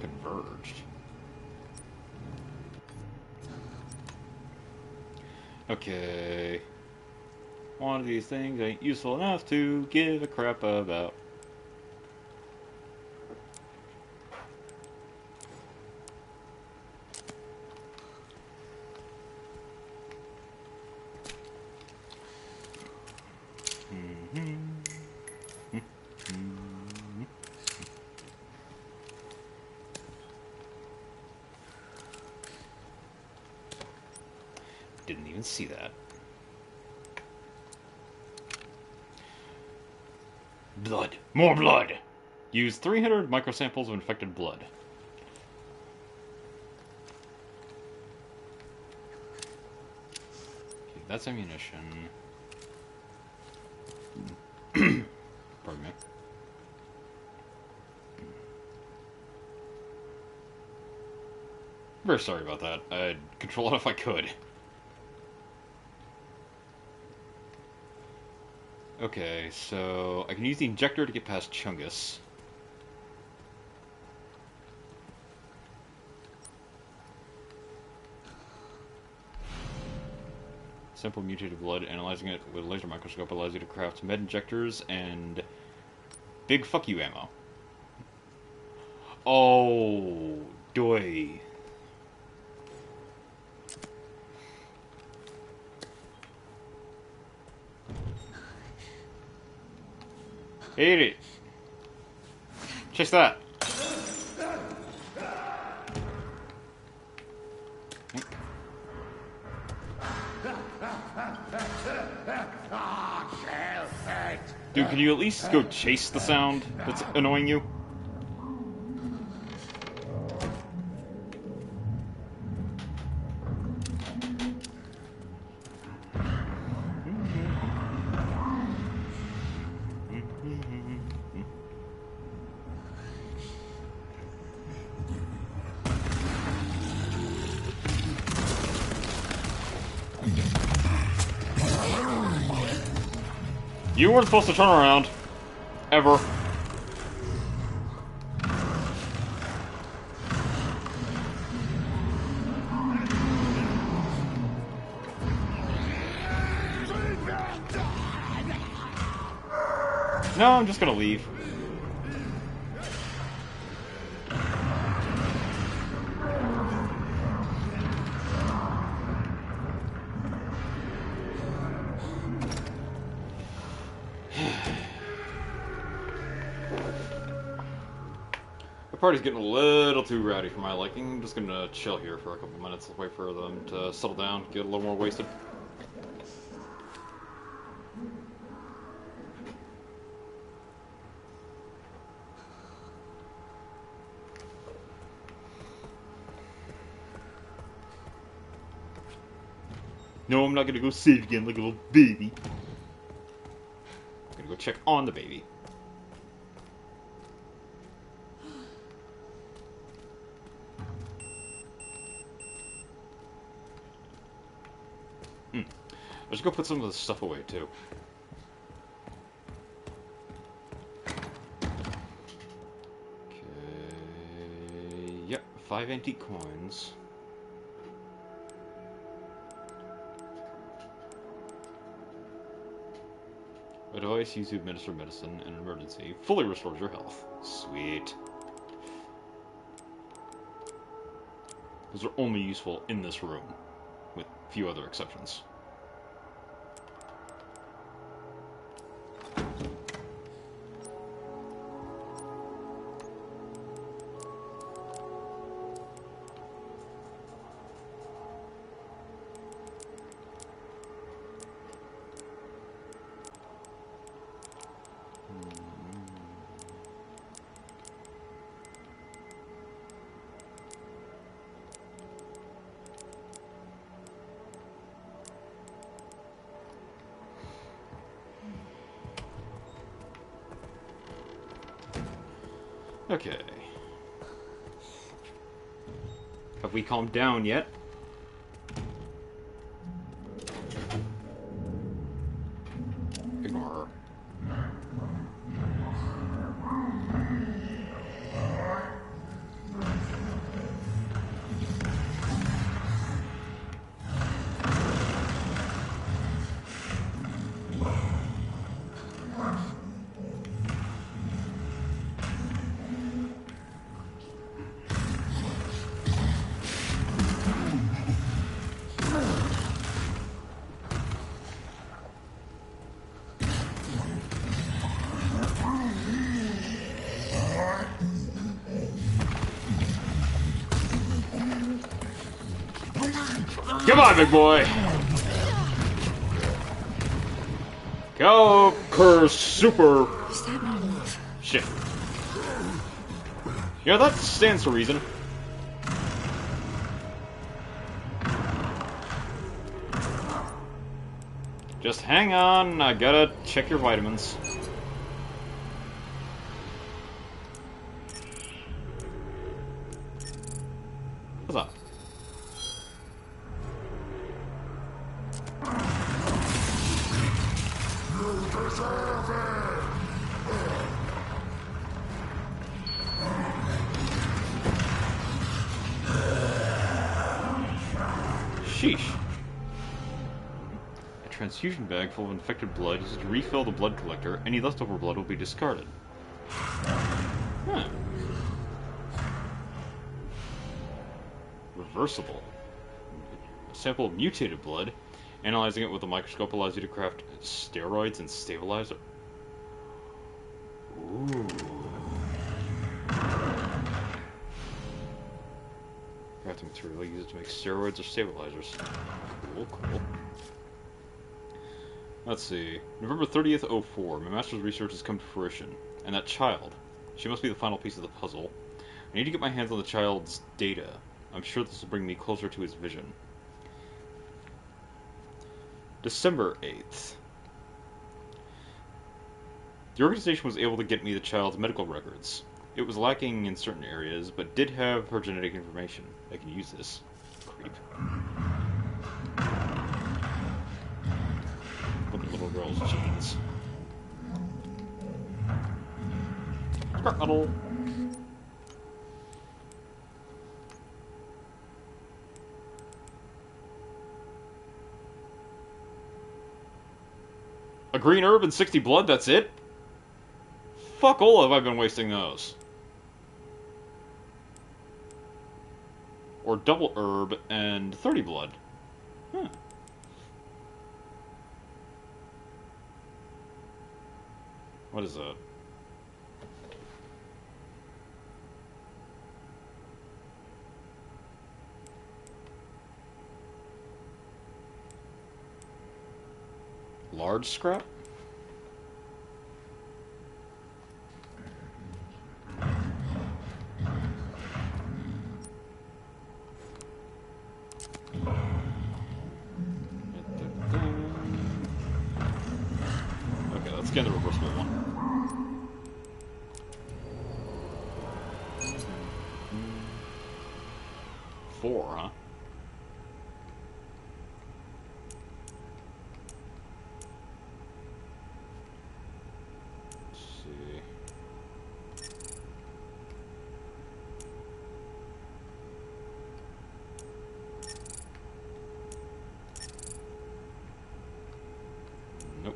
[SPEAKER 1] Converged. Okay. One of these things ain't useful enough to give a crap about. Didn't even see that. Blood. More blood! Use 300 microsamples of infected blood. Okay, that's ammunition. Pardon me. Very sorry about that. I'd control it if I could. Okay, so I can use the injector to get past Chungus. Simple mutated blood, analyzing it with a laser microscope allows you to craft med injectors and big fuck you ammo. Oh, doy. Eat it. Chase that. Dude, can you at least go chase the sound that's annoying you? You weren't supposed to turn around. Ever. No, I'm just gonna leave. The party's getting a little too rowdy for my liking. I'm just gonna chill here for a couple minutes, wait for them to settle down, get a little more wasted. No, I'm not gonna go save again like a little baby. I'm gonna go check on the baby. I should go put some of this stuff away, too. Okay... Yep, 5 antique coins. A device used to administer medicine in an emergency. Fully restores your health. Sweet. Those are only useful in this room, with few other exceptions. Okay. Have we calmed down yet? Ignore her. Come on, big boy! Go, curse super!
[SPEAKER 5] Is that my move?
[SPEAKER 1] Shit. Yeah, that stands to reason. Just hang on, I gotta check your vitamins. What's up? Sheesh. A transfusion bag full of infected blood is to refill the blood collector. Any leftover blood will be discarded. Huh. Reversible. A sample of mutated blood. Analyzing it with a microscope allows you to craft steroids and stabilizer. Ooh. Crafting material, use it to make steroids or stabilizers. Cool, cool. Let's see. November 30th, 04. My master's research has come to fruition. And that child. She must be the final piece of the puzzle. I need to get my hands on the child's data. I'm sure this will bring me closer to his vision. December 8th. The organization was able to get me the child's medical records. It was lacking in certain areas, but did have her genetic information. I can use this. Creep. Look at little girl's genes. Scrap metal. A green herb and 60 blood, that's it? Fuck all have I been wasting those. Or double herb and 30 blood. Huh. What is that? Large scrap? Okay, let's get the reversible one. Four, huh? Let's see. Nope.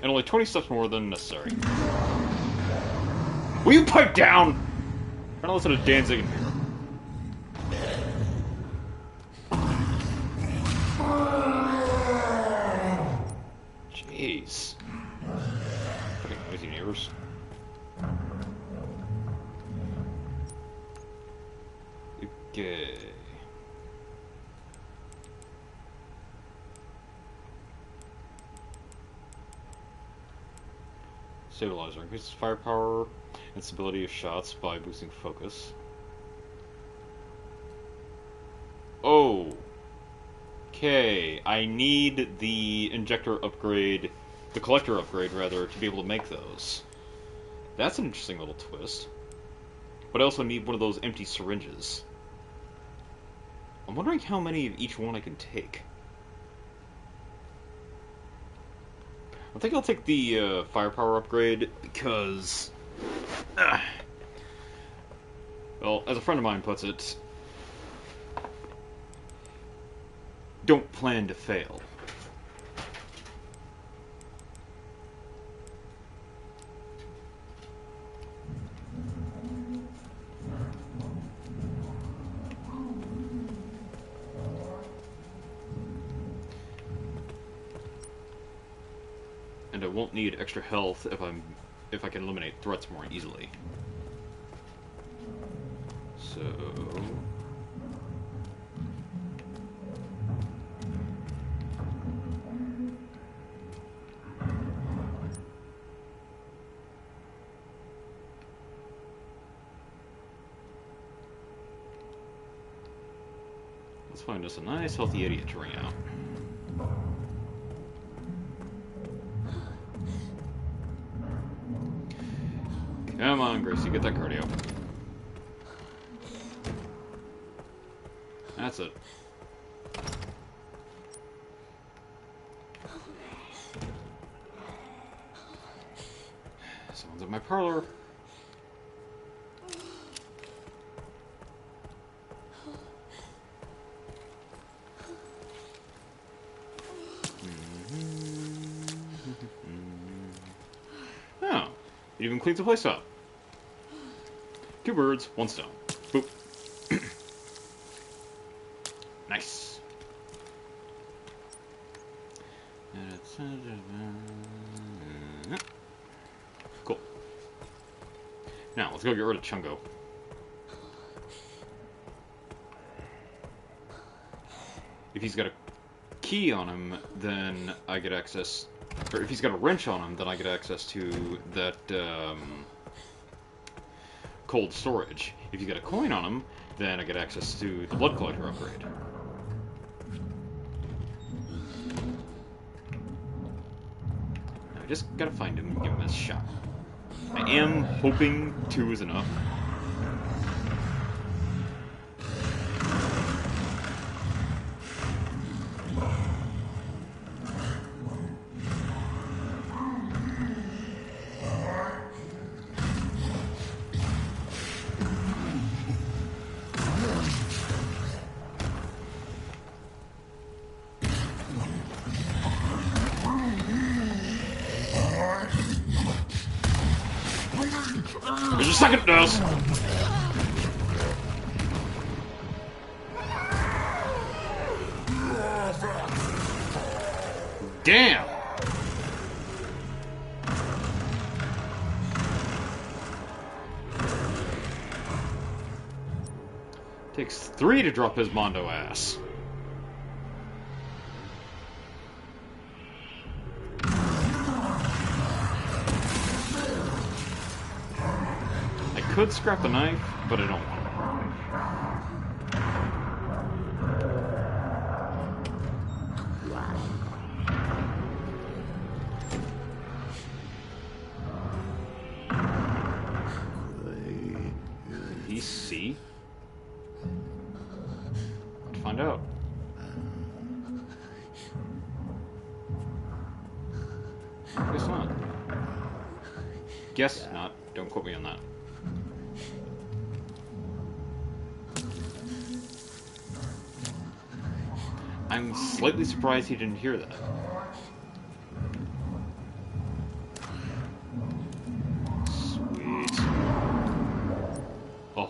[SPEAKER 1] and only 20 steps more than necessary. Will you pipe down? I'm trying to listen to Danzig in here. Jeez. Fucking noisy neighbors. Okay. Stabilizer increases firepower and stability of shots by boosting focus. Oh. Okay, I need the injector upgrade, the collector upgrade rather, to be able to make those. That's an interesting little twist. But I also need one of those empty syringes. I'm wondering how many of each one I can take. I think I'll take the firepower upgrade because, well, as a friend of mine puts it, don't plan to fail. And I won't need extra health if I can eliminate threats more easily. So let's find us a nice healthy idiot to ring out. Come on, Gracie, get that cardio. That's it. Someone's at my parlor. Oh, it even cleans the place up. 2 birds, 1 stone. Boop. Nice. Cool. Now, let's go get rid of Chungo. If he's got a key on him, then I get access... Or if he's got a wrench on him, then I get access to that, cold storage. If you get a coin on him, then I get access to the blood collector upgrade. I just gotta find him and give him a shot. I am hoping 2 is enough. There's a second dose. Damn. Takes 3 to drop his Mondo ass. I could scrap the knife, but I don't want it. Did he see? Let's find out. Guess not. Guess not. Don't quote me on that. I'm slightly surprised he didn't hear that.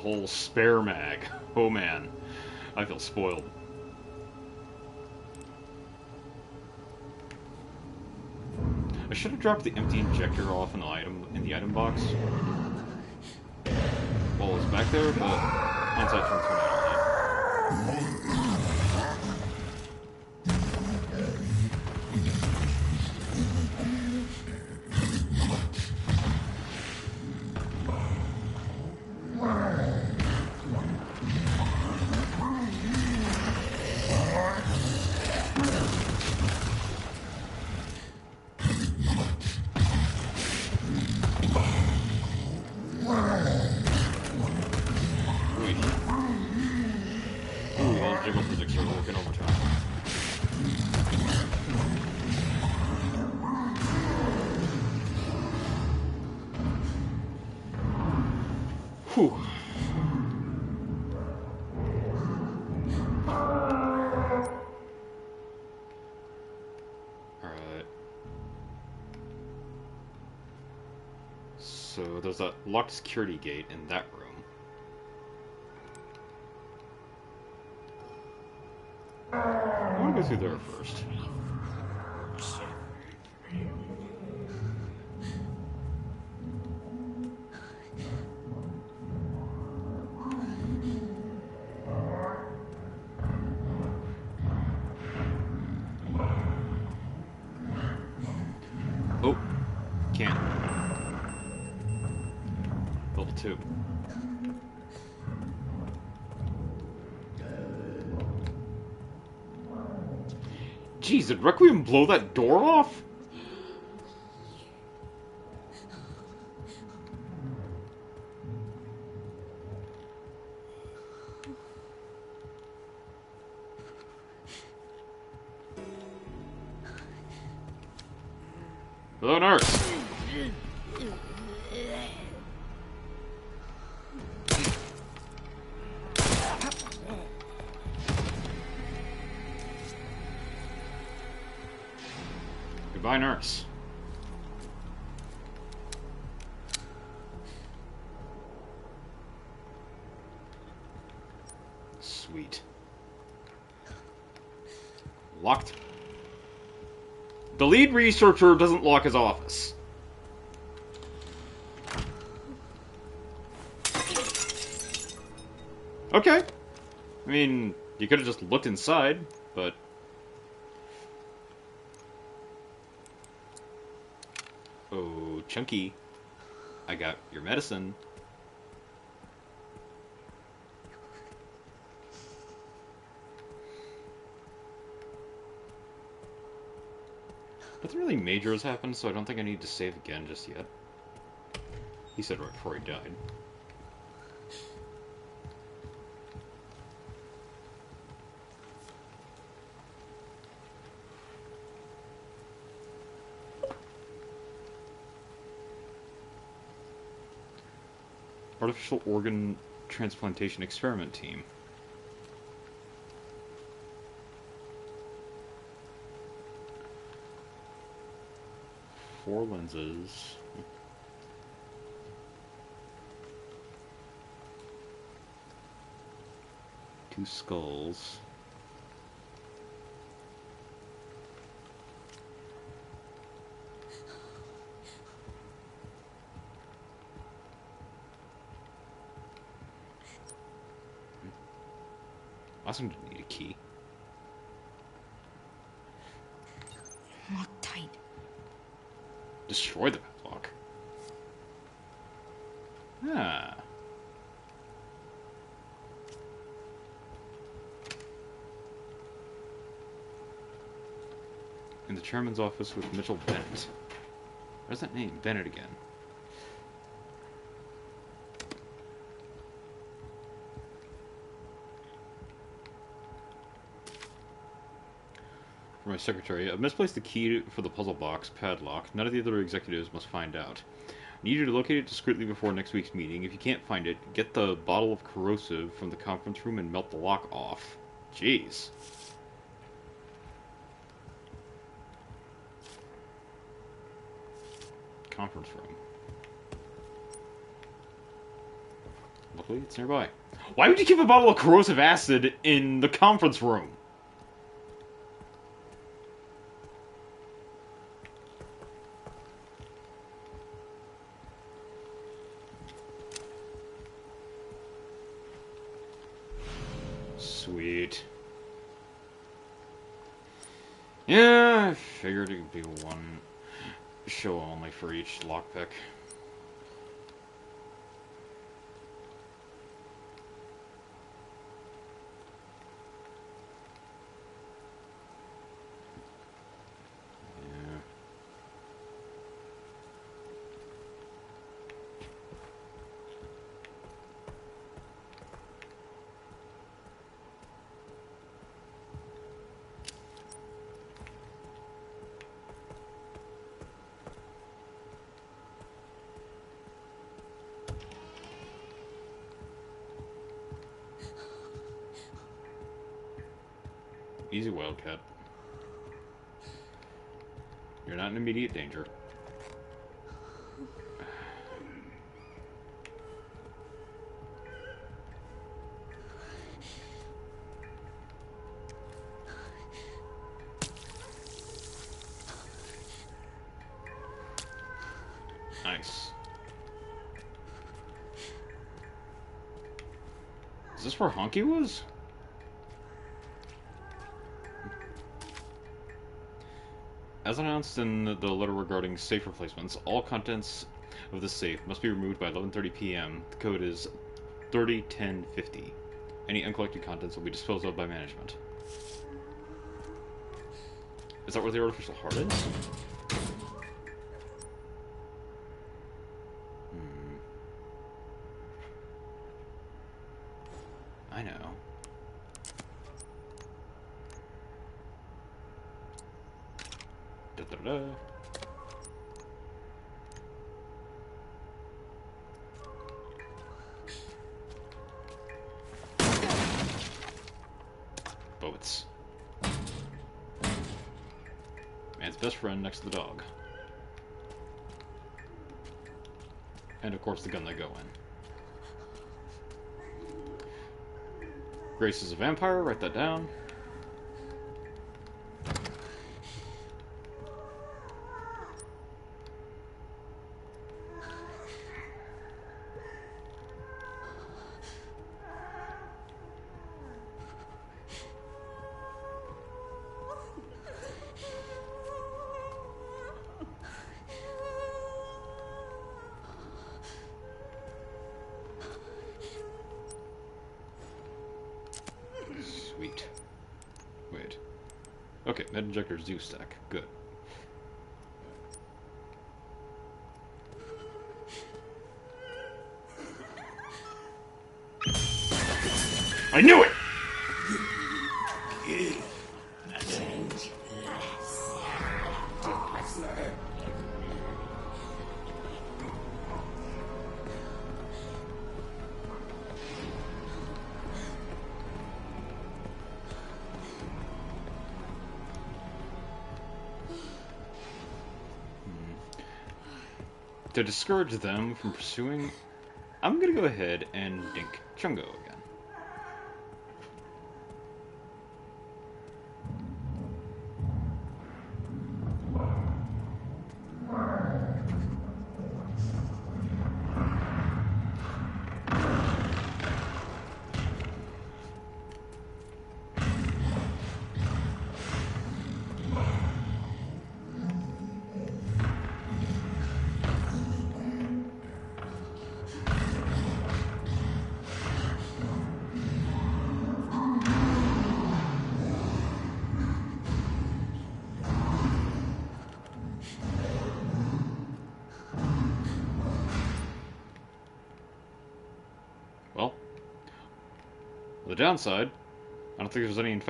[SPEAKER 1] whole spare mag. Oh man, I feel spoiled. I should have dropped the empty injector off in the item box while it was back there, but hindsight 2020. Ooh, those jiggle physics are working overtime. Whew. Alright. So there's a locked security gate in that room. I want to go through there first. Oh, can't. Level 2. Jeez, did Requiem blow that door off? Hello, nurse. Goodbye, nurse. Sweet. Locked. The lead researcher doesn't lock his office. Okay. I mean, you could have just looked inside, but... Oh, Chunky. I got your medicine. Nothing really major has happened, so I don't think I need to save again just yet. He said right before he died. Artificial organ transplantation experiment team. Four lenses. Two skulls. Last one didn't need a key.
[SPEAKER 4] Lock tight.
[SPEAKER 1] Destroy the padlock. Ah. In the chairman's office with Mitchell Bennett. Where's that name? Bennett again. For my secretary, I've misplaced the key for the puzzle box padlock. None of the other executives must find out. I need you to locate it discreetly before next week's meeting. If you can't find it, get the bottle of corrosive from the conference room and melt the lock off. Jeez. Conference room. Luckily, it's nearby. Why would you keep a bottle of corrosive acid in the conference room? Sweet. Yeah, I figured it would be one show only for each lockpick. Easy, Wildcat. You're not in immediate danger. Nice. Is this where Honky was? As announced in the letter regarding safe replacements, all contents of the safe must be removed by 11:30 p.m. The code is 301050. Any uncollected contents will be disposed of by management. Is that where the artificial heart is? I know. Da, da, da. Boats. Man's best friend next to the dog. And of course the gun they go in. Grace is a vampire, write that down. Sweet. Wait. Okay, med injector zoo stack. Good. I knew it! To discourage them from pursuing, I'm gonna go ahead and dink Chungo again. Well, the downside, I don't think there's any infection.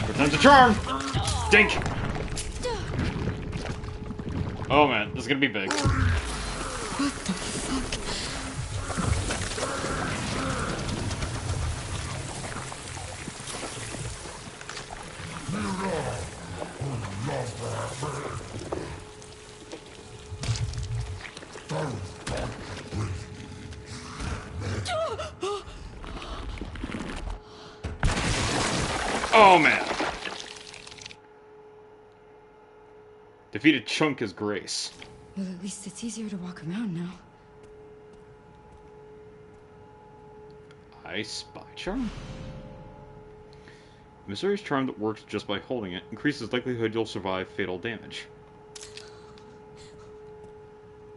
[SPEAKER 1] Return to charm! Dink! Oh man, this is gonna be big.
[SPEAKER 4] What the fuck?
[SPEAKER 1] Oh man! Defeated Chunk as Grace.
[SPEAKER 4] Well, at least it's easier to walk around now.
[SPEAKER 1] I Spy Charm? A mysterious charm that works just by holding it increases likelihood you'll survive fatal damage.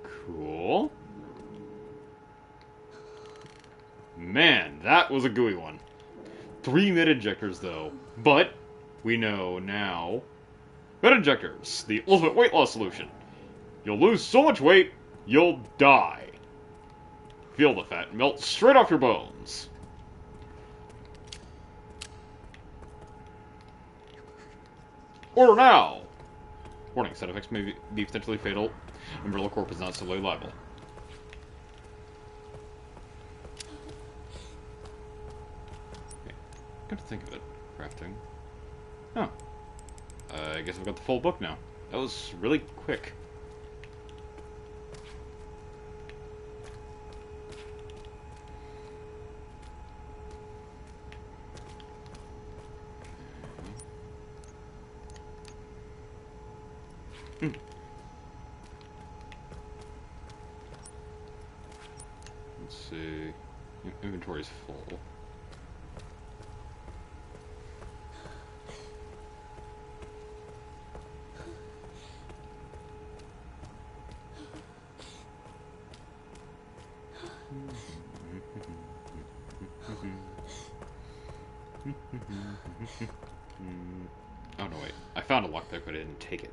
[SPEAKER 1] Cool. Man, that was a gooey one. 3 mid injectors though, but we know now. Mid injectors, the ultimate weight loss solution. You'll lose so much weight, you'll die. Feel the fat melt straight off your bones. Order now! Warning, side effects may be potentially fatal. Umbrella Corp is not solely liable. Okay. Come to think of it, crafting. Oh. I guess I've got the full book now. That was really quick. Let's see. Inventory's full. Oh no, wait. I found a lockpick, but I didn't take it.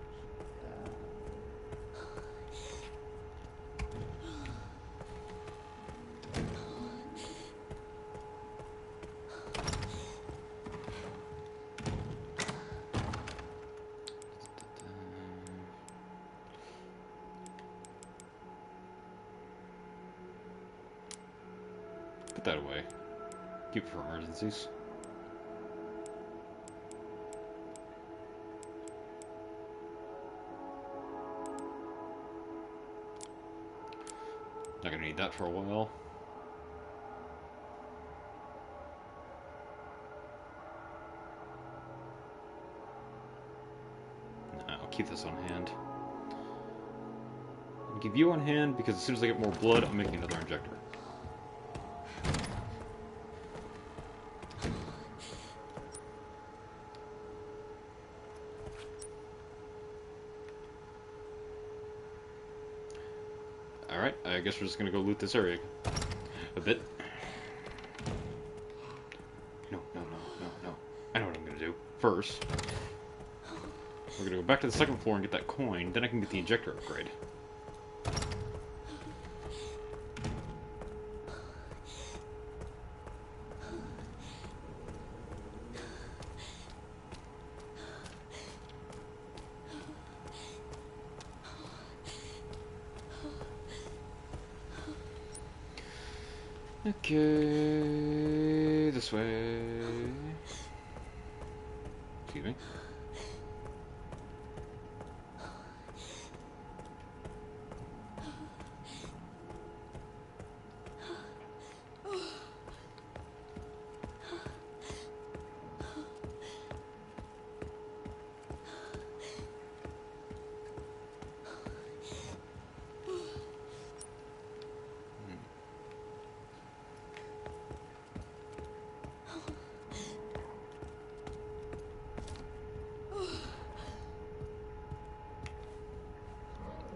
[SPEAKER 1] Put that away. Keep it for emergencies. Not gonna need that for a while. Nah, I'll keep this on hand. I'll give you on hand because as soon as I get more blood, I'm making another injector. Alright, I guess we're just gonna go loot this area a bit. No. I know what I'm gonna do. First, we're gonna go back to the second floor and get that coin, then I can get the injector upgrade. Okay, this way. Excuse me.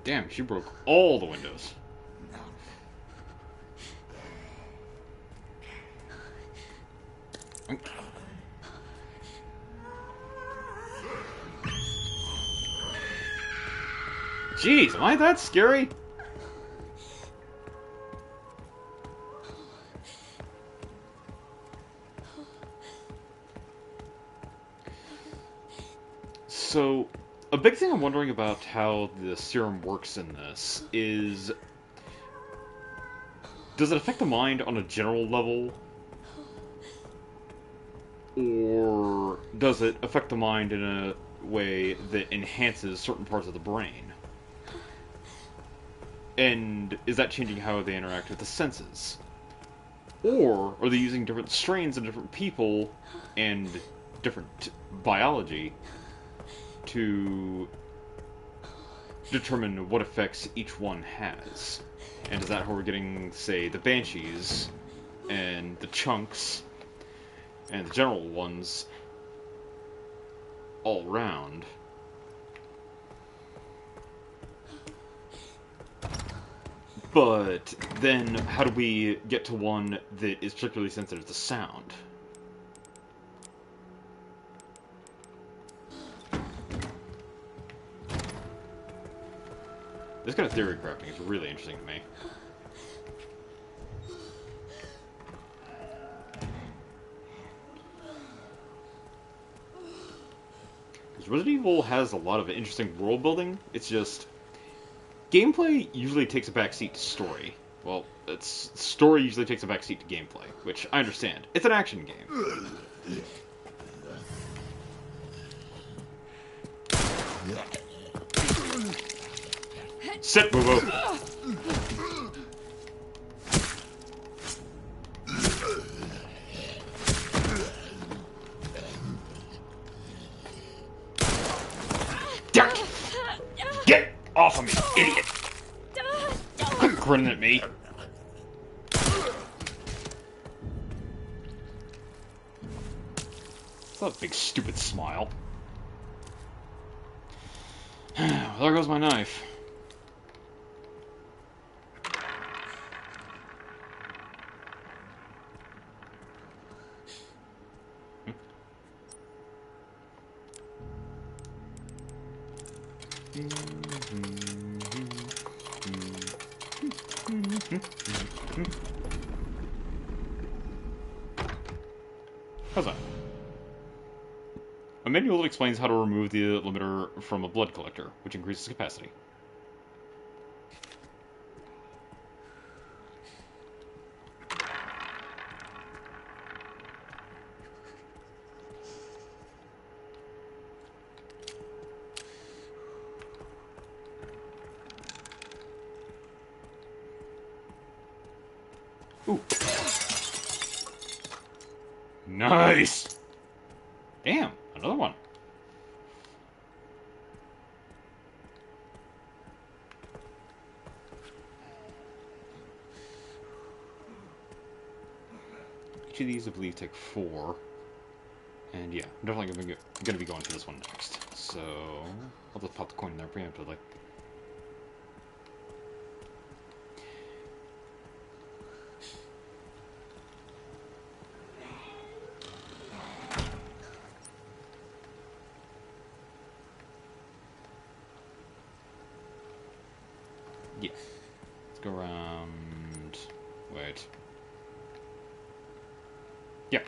[SPEAKER 1] Damn, she broke all the windows. Jeez, am I that scary? So, A big thing I'm wondering about how the serum works in this is, does it affect the mind on a general level? Or does it affect the mind in a way that enhances certain parts of the brain? And is that changing how they interact with the senses? Or are they using different strains of different people and different biology to determine what effects each one has? And is that how we're getting, say, the banshees and the chunks and the general ones all round? But then how do we get to one that is particularly sensitive to sound? This kind of theory crafting is really interesting to me. Because Resident Evil has a lot of interesting world building. It's just gameplay usually takes a backseat to story. Well, story usually takes a backseat to gameplay, which I understand. It's an action game. Sit, boo-boo! Dick! Get off of me, idiot! Quit grinning at me. It's not a big stupid smile. Well, there goes my knife. How's that? A manual that explains how to remove the limiter from a blood collector, which increases capacity. Ooh. Nice! Damn, another one. Each of these, I believe, take 4. And yeah, I'm definitely gonna be going for this one next. So, I'll just pop the coin in there preemptively. Yeah. Let's go around... Wait. Yeah.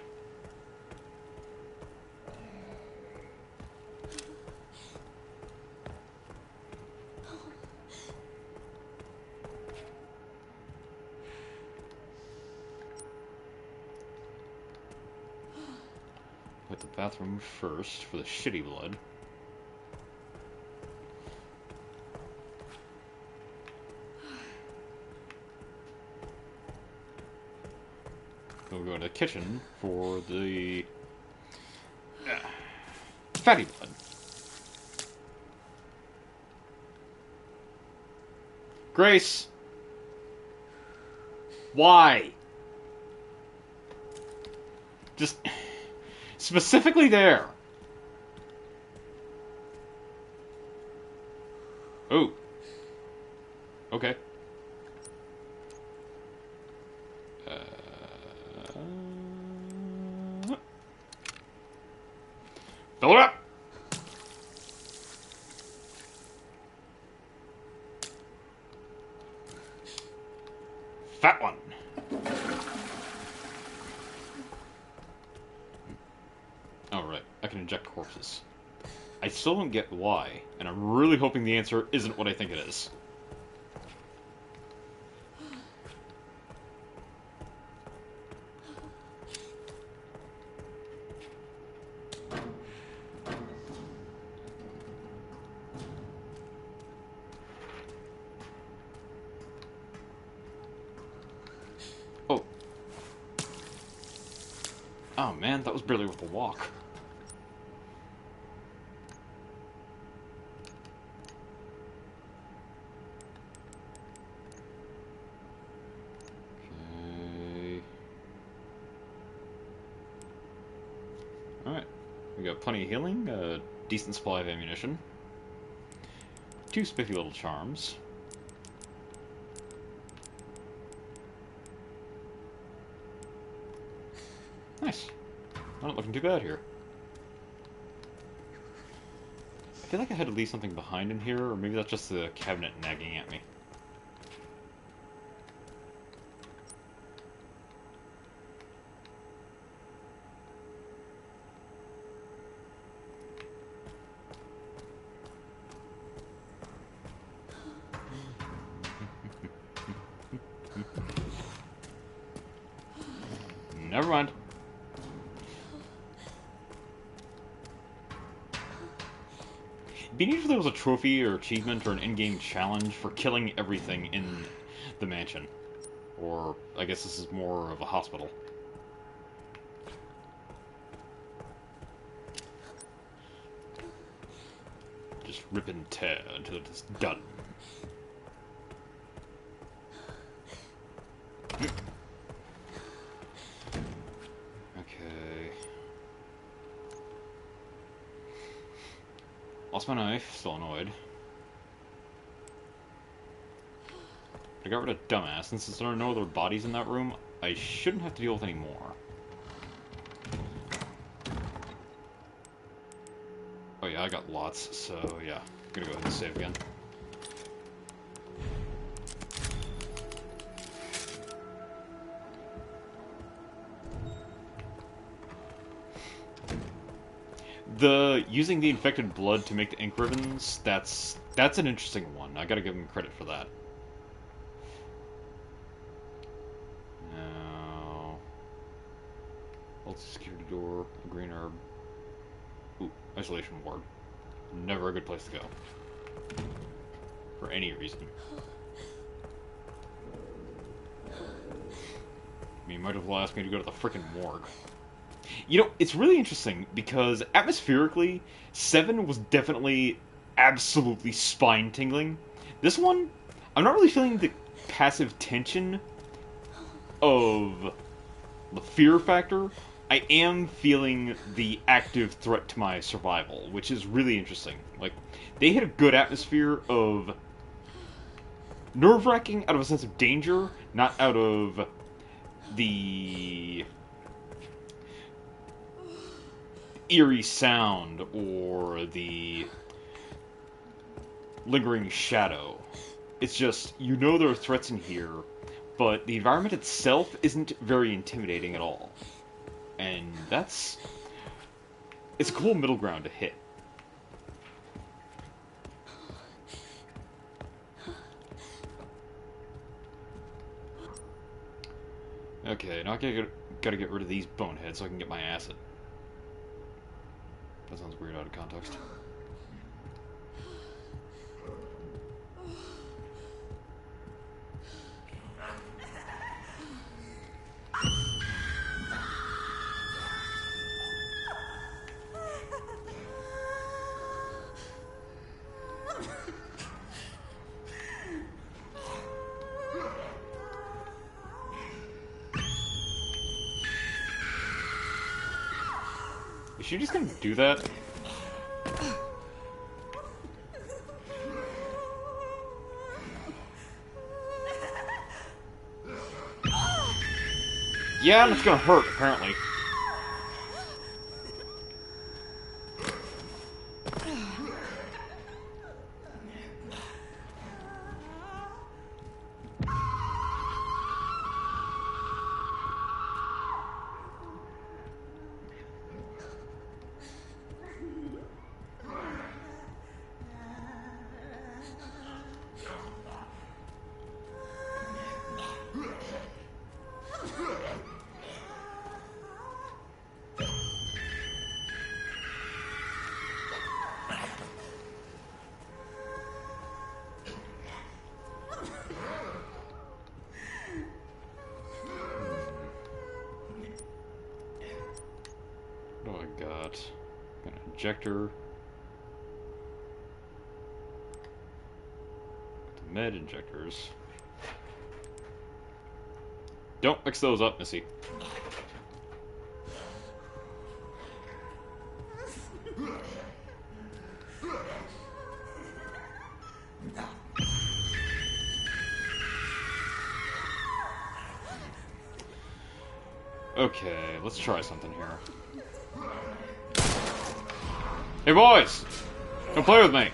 [SPEAKER 1] Put the bathroom first for the shitty blood. We'll go to the kitchen for the fatty blood. Grace! Why? Just specifically there. Oh. Okay. Fill it up! Fat one. Oh, right. I can inject corpses. I still don't get why, and I'm really hoping the answer isn't what I think it is. Oh. Oh man, that was barely worth the walk. Okay. Alright. We got plenty of healing, a decent supply of ammunition, 2 spiffy little charms. Nice. Not looking too bad here. I feel like I had to leave something behind in here, or maybe that's just the cabinet nagging at me. Never mind. It'd be neat if there was a trophy or achievement or an in-game challenge for killing everything in the mansion. Or, I guess this is more of a hospital. Just rip and tear until it's done. Okay. Lost my knife, still annoyed. I got rid of Dumbass. Since there are no other bodies in that room, I shouldn't have to deal with any more. Oh yeah, I got lots, so yeah. I'm gonna go ahead and save again. Using the infected blood to make the ink ribbons, that's an interesting one. I gotta give him credit for that. Now, security door, a green herb. Ooh, isolation ward. Never a good place to go. For any reason. I mean, you might have well asked me to go to the frickin' morgue. You know, it's really interesting, because atmospherically, 7 was definitely absolutely spine-tingling. This one, I'm not really feeling the passive tension of the fear factor. I am feeling the active threat to my survival, which is really interesting. Like, they hit a good atmosphere of nerve-wracking out of a sense of danger, not out of the eerie sound or the lingering shadow. It's just, you know there are threats in here, but the environment itself isn't very intimidating at all. And it's a cool middle ground to hit. Okay, now I gotta get rid of these boneheads so I can get my acid. That sounds weird out of context. Is she just gonna do that? Yeah, and it's gonna hurt, apparently. What do I got? Got an injector. The med injectors. Don't mix those up, Missy. Okay, let's try something here. Hey boys! Come play with me!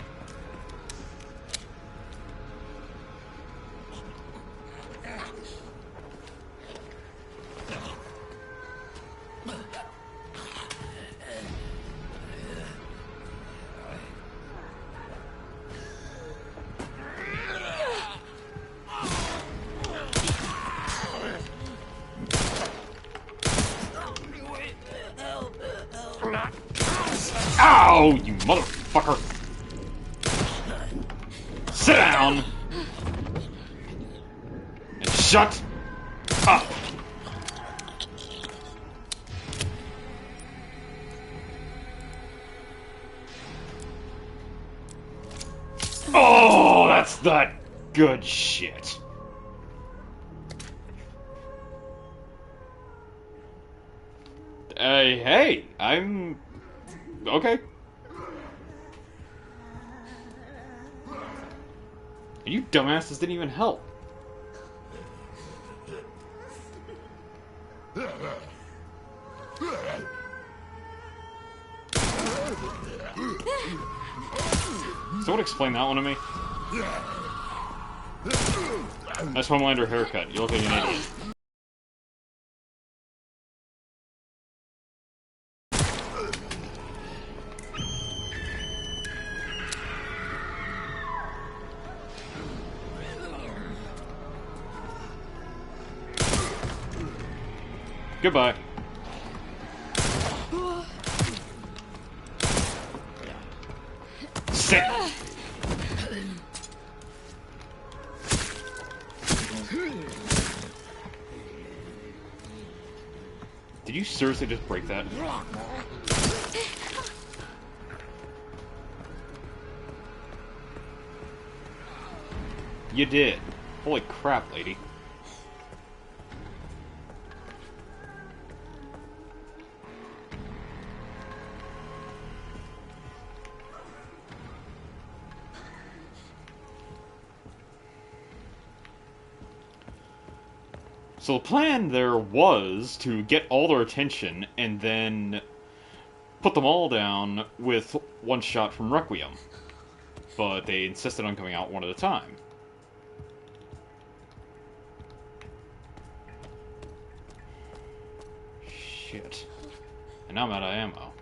[SPEAKER 1] Ow, you motherfucker! Sit down! And shut up! Oh, that's that good shit. Hey, I'm... okay. And you dumbasses didn't even help. Someone explain that one to me? Nice Homelander haircut. You look like an idiot. Goodbye. Sit! Did you seriously just break that? You did. Holy crap, lady. So the plan there was to get all their attention and then put them all down with one shot from Requiem. But they insisted on coming out one at a time. Shit. And now I'm out of ammo.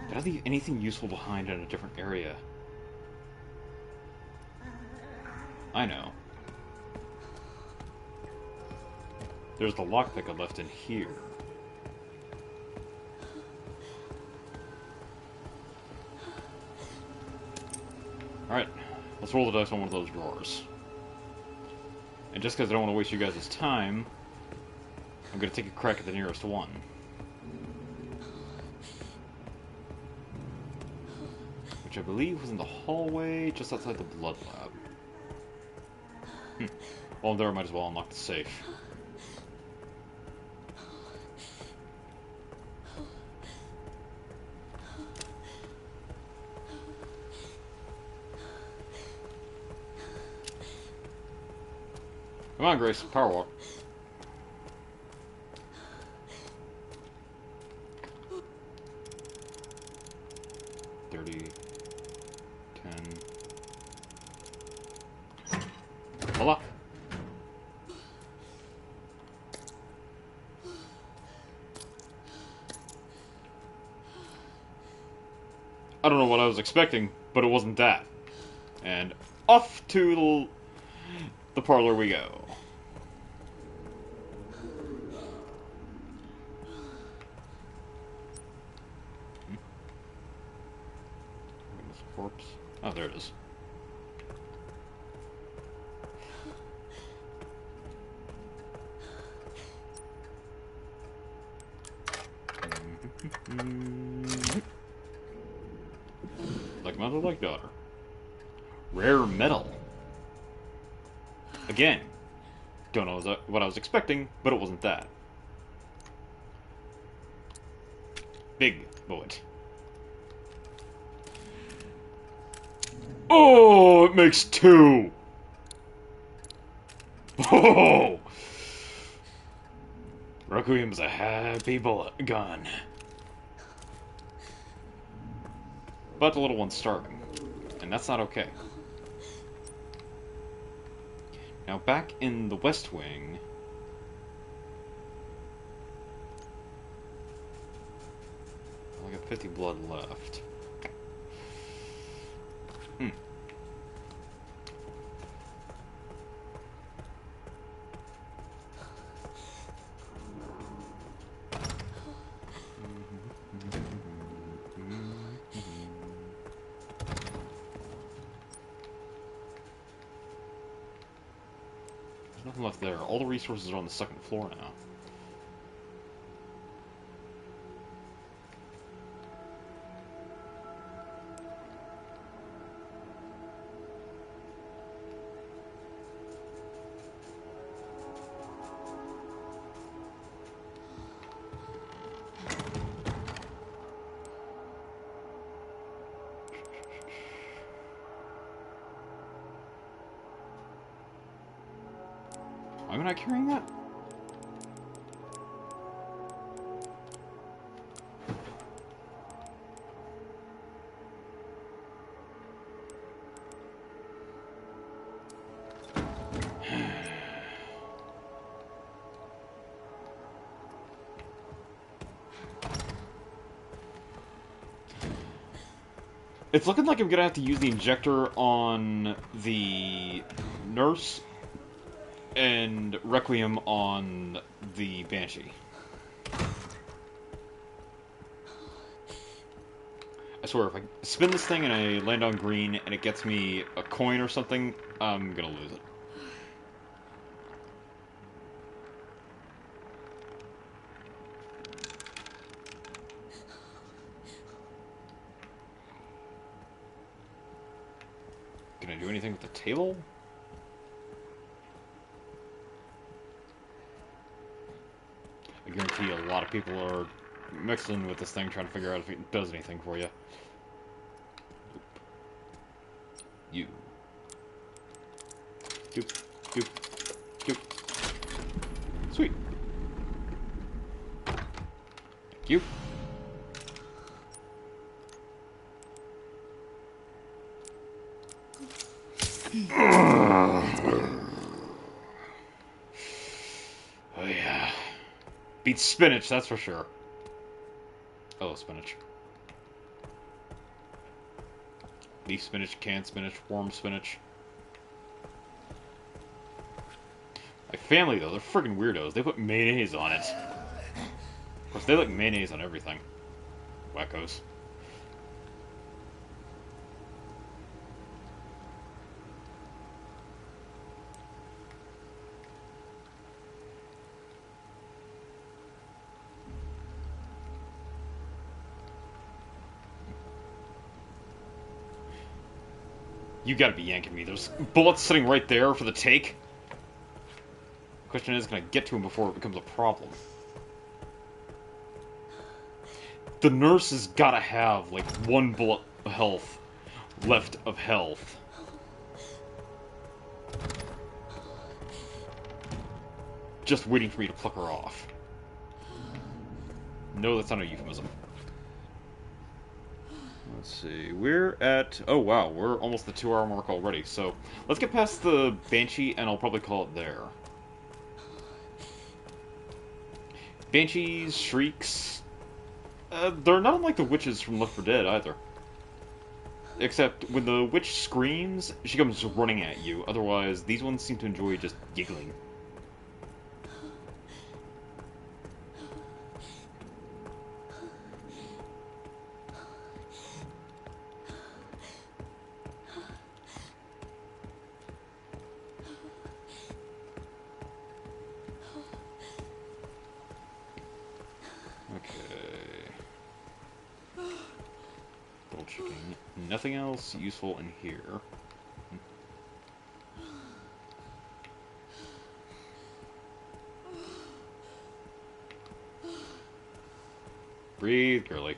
[SPEAKER 1] Did I leave anything useful behind in a different area? I know. There's the lockpick I left in here. Alright, let's roll the dice on one of those drawers. And just because I don't want to waste you guys' time, I'm going to take a crack at the nearest one. Which I believe was in the hallway just outside the blood lab. While I'm there, I might as well unlock the safe. Come on, Grace. Power walk. Voila. I don't know what I was expecting, but it wasn't that. And off to the parlor we go. Corpse. Oh, there it is. Like mother, like daughter. Rare metal. Again, don't know what I was expecting, but it wasn't that. Big bullet. Oh, it makes two! Oh! Requiem's a happy bullet gun. But the little one's starving, and that's not okay. Now back in the West Wing, I got 50 blood left. There's nothing left there. All the resources are on the second floor now. Why am I not carrying that? It's looking like I'm gonna have to use the injector on the nurse and Requiem on the Banshee. I swear, if I spin this thing and I land on green and it gets me a coin or something, I'm gonna lose it. Can I do anything with the table? I guarantee a lot of people are mixing with this thing trying to figure out if it does anything for you. You. Doop, doop, doop. Sweet. Thank you. Oh yeah. Beats spinach, that's for sure. Oh, spinach. Leaf spinach, canned spinach, warm spinach. My family, though, they're friggin' weirdos. They put mayonnaise on it. Of course, they like mayonnaise on everything. Wackos. You gotta be yanking me. There's bullets sitting right there for the take. Question is, can I get to him before it becomes a problem? The nurse has gotta have, like, one bullet of health left of health. just waiting for me to pluck her off. No, that's not a euphemism. Let's see, we're at... Oh wow, we're almost the 2-hour mark already, so let's get past the Banshee and I'll probably call it there. Banshees, shrieks... they're not unlike the witches from Left 4 Dead either. Except when the witch screams, she comes running at you. Otherwise, these ones seem to enjoy just giggling. Double checking. Nothing else useful in here. Breathe, girly.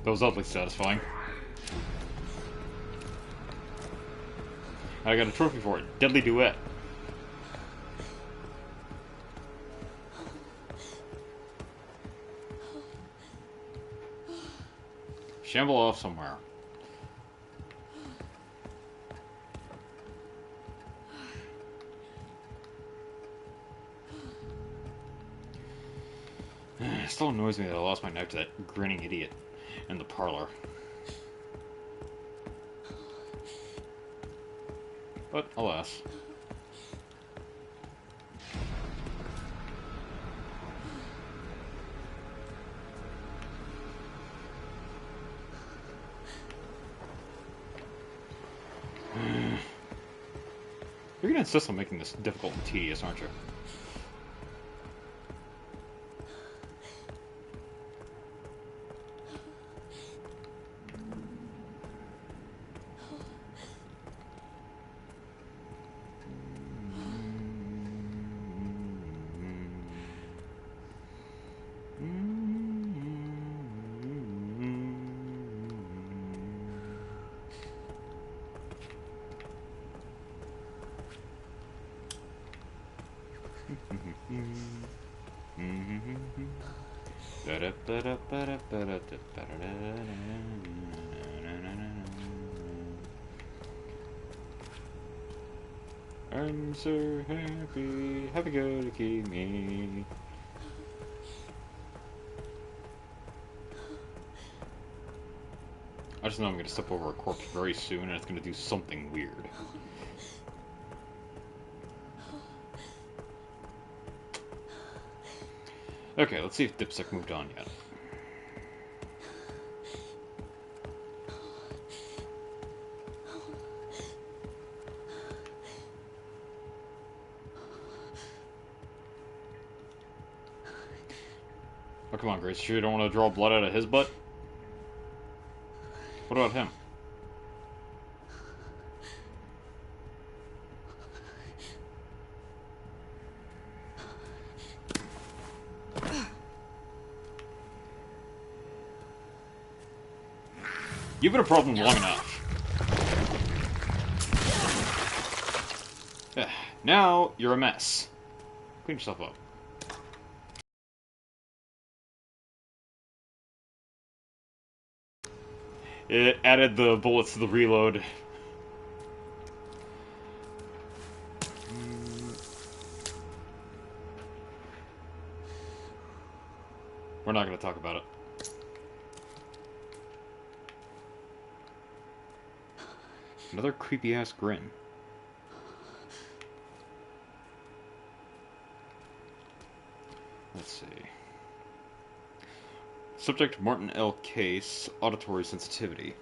[SPEAKER 1] That was oddly satisfying. I got a trophy for it. Deadly Duet. Shamble off somewhere. It still annoys me that I lost my knife to that grinning idiot in the parlor. But, alas. You're gonna insist on making this difficult and tedious, aren't you? I'm so happy, happy go to keep me. I just know I'm going to step over a corpse very soon and it's going to do something weird. Okay, let's see if Dipstick moved on yet. Oh, come on, Grace. Sure you don't want to draw blood out of his butt? What about him? You've been a problem long enough. Now, you're a mess. Clean yourself up. It added the bullets to the reload. We're not going to talk about it. Another creepy-ass grin. Let's see. Subject Martin L. Case, auditory sensitivity.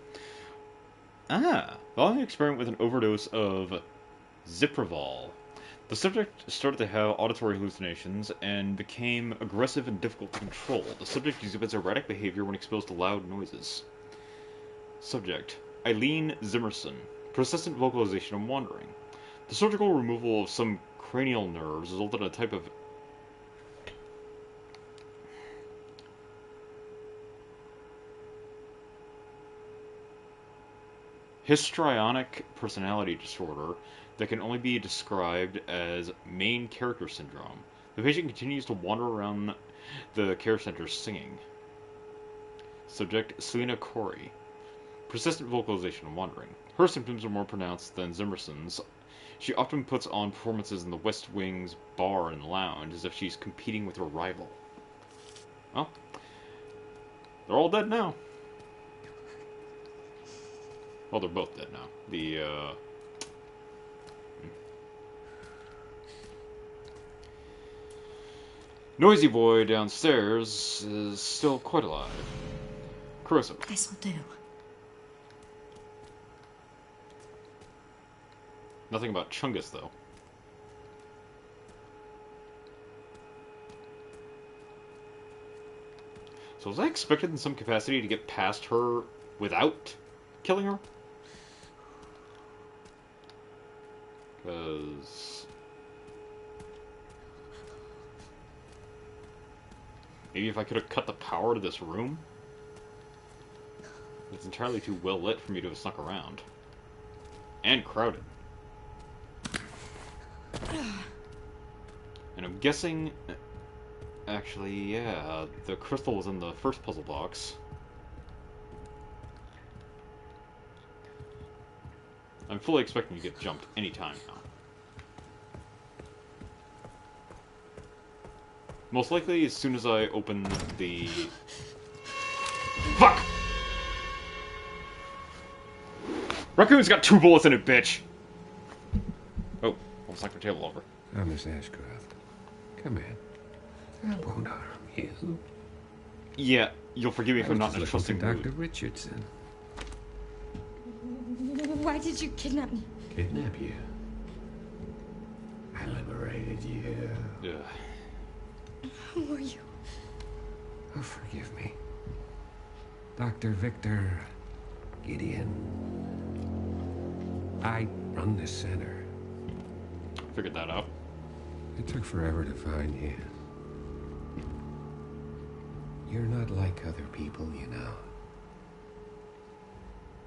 [SPEAKER 1] Following an experiment with an overdose of Ziproval, the subject started to have auditory hallucinations and became aggressive and difficult to control. The subject exhibits erratic behavior when exposed to loud noises. Subject: Eileen Zimmerson. Persistent vocalization and wandering. The surgical removal of some cranial nerves resulted in a type of histrionic personality disorder that can only be described as main character syndrome. The patient continues to wander around the care center singing. Subject: Selena Corey. Persistent vocalization and wandering. Her symptoms are more pronounced than Zimmerson's. She often puts on performances in the West Wing's bar and lounge as if she's competing with her rival. Well, they're all dead now. Well, they're both dead now. Noisy boy downstairs is still quite alive. Corrosive.
[SPEAKER 5] This'll do.
[SPEAKER 1] Nothing about Chungus, though. So was I expected in some capacity to get past her without killing her? Because maybe if I could have cut the power to this room? It's entirely too well lit for me to have snuck around. And crowded. And I'm guessing... Actually, yeah, the crystal was in the first puzzle box. I'm fully expecting to get jumped anytime now. Most likely as soon as I open the... Fuck! Raccoon's got 2 bullets in it, bitch! Oh, almost knocked the table over.
[SPEAKER 6] Miss Ashcroft. Come in. I won't harm you.
[SPEAKER 1] Yeah, you'll forgive me if I'm not in a trusting
[SPEAKER 6] Dr.
[SPEAKER 1] mood.
[SPEAKER 6] Richardson.
[SPEAKER 5] Why did you kidnap me?
[SPEAKER 6] Kidnap you? I liberated you.
[SPEAKER 1] Yeah.
[SPEAKER 5] Who are you?
[SPEAKER 6] Oh, forgive me. Dr. Victor Gideon. I run this center.
[SPEAKER 1] Figured that out.
[SPEAKER 6] It took forever to find you. You're not like other people, you know.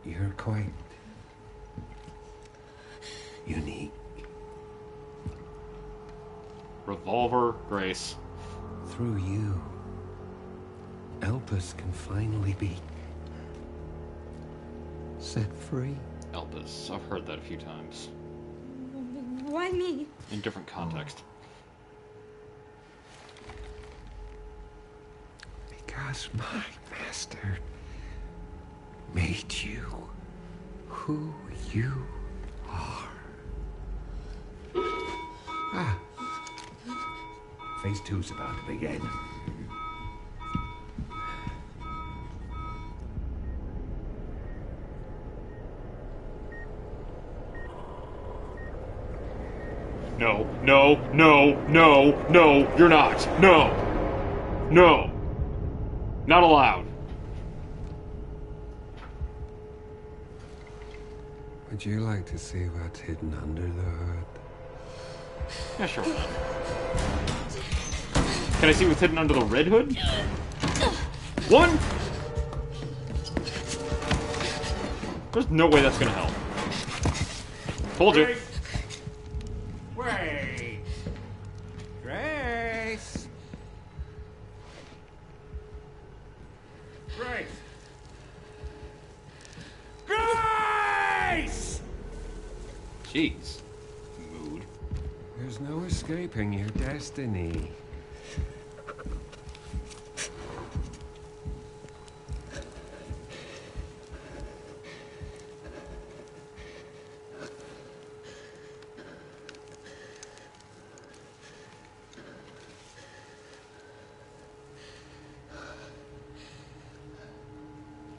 [SPEAKER 6] You're quite unique.
[SPEAKER 1] Revolver, Grace.
[SPEAKER 6] Through you, Elpis can finally be set free.
[SPEAKER 1] Elpis. I've heard that a few times.
[SPEAKER 5] Why me?
[SPEAKER 1] In different context.
[SPEAKER 6] Because my master made you who you are. Ah. Phase 2's about to begin.
[SPEAKER 1] No, no, no, no, no, you're not. No. No. Not allowed.
[SPEAKER 6] Would you like to see what's hidden under the hood?
[SPEAKER 1] Yeah, sure. Can I see what's hidden under the red hood? One! There's no way that's gonna help. Told you.
[SPEAKER 6] Wait! Grace! Grace! Grace!
[SPEAKER 1] Jeez. Mood.
[SPEAKER 6] There's no escaping your destiny.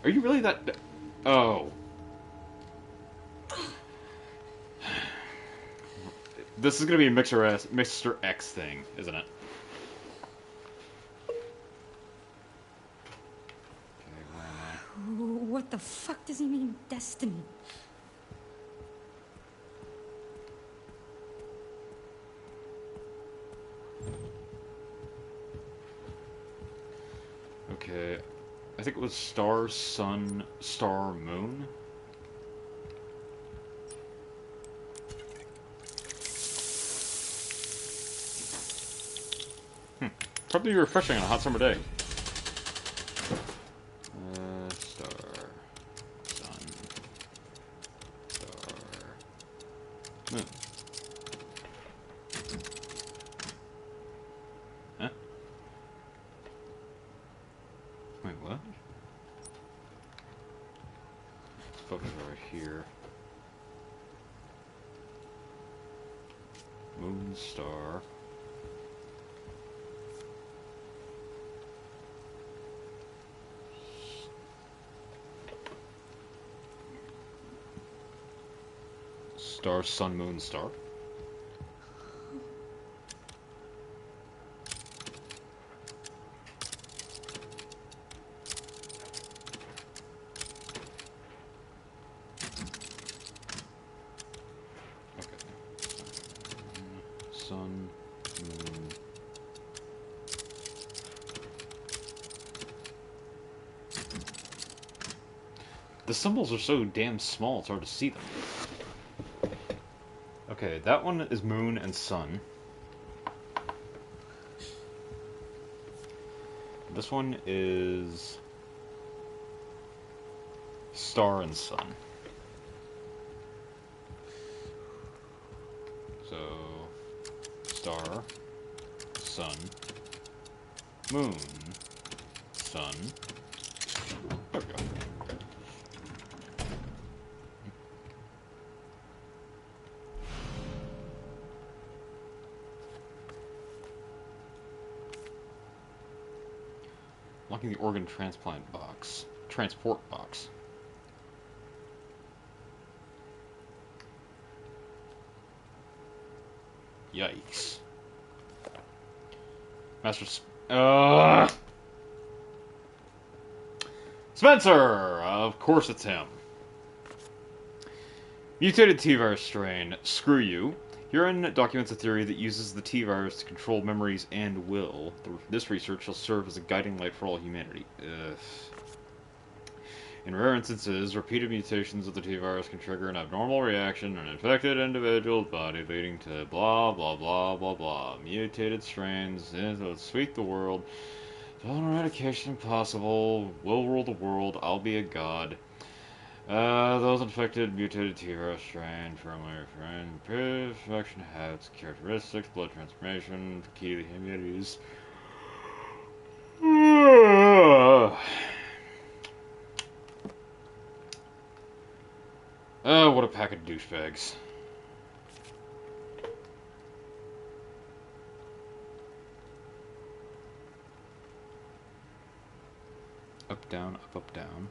[SPEAKER 1] Are you really that... Oh. This is gonna be a Mr. X thing, isn't it? Okay, where am I?
[SPEAKER 4] What the fuck does he mean, destiny?
[SPEAKER 1] Okay, I think it was star, sun, star, moon. Probably refreshing on a hot summer day. Star, sun, star, moon. Huh? Wait, what? Let's focus over here. Moon, star. Star, sun, moon, star. Okay. Sun, moon. The symbols are so damn small, it's hard to see them. Okay, that one is moon and sun. This one is star and sun. So, star, sun, moon, sun. There we go. Locking the organ transplant box. Transport box. Yikes. Master Spencer! Of course it's him. Mutated T-virus strain. Screw you. Herein documents a theory that uses the T-virus to control memories and will. This research shall serve as a guiding light for all humanity. Ugh. In rare instances, repeated mutations of the T-virus can trigger an abnormal reaction in an infected individual's body, leading to blah blah blah blah blah. Mutated strains will sweep the world. Total eradication possible. Will rule the world. I'll be a god. Those infected, mutated T-virus strain, firmly refrain, infection habits, characteristics, blood transformation, key to the immunities. What a pack of douchebags. Up, down, up, up, down.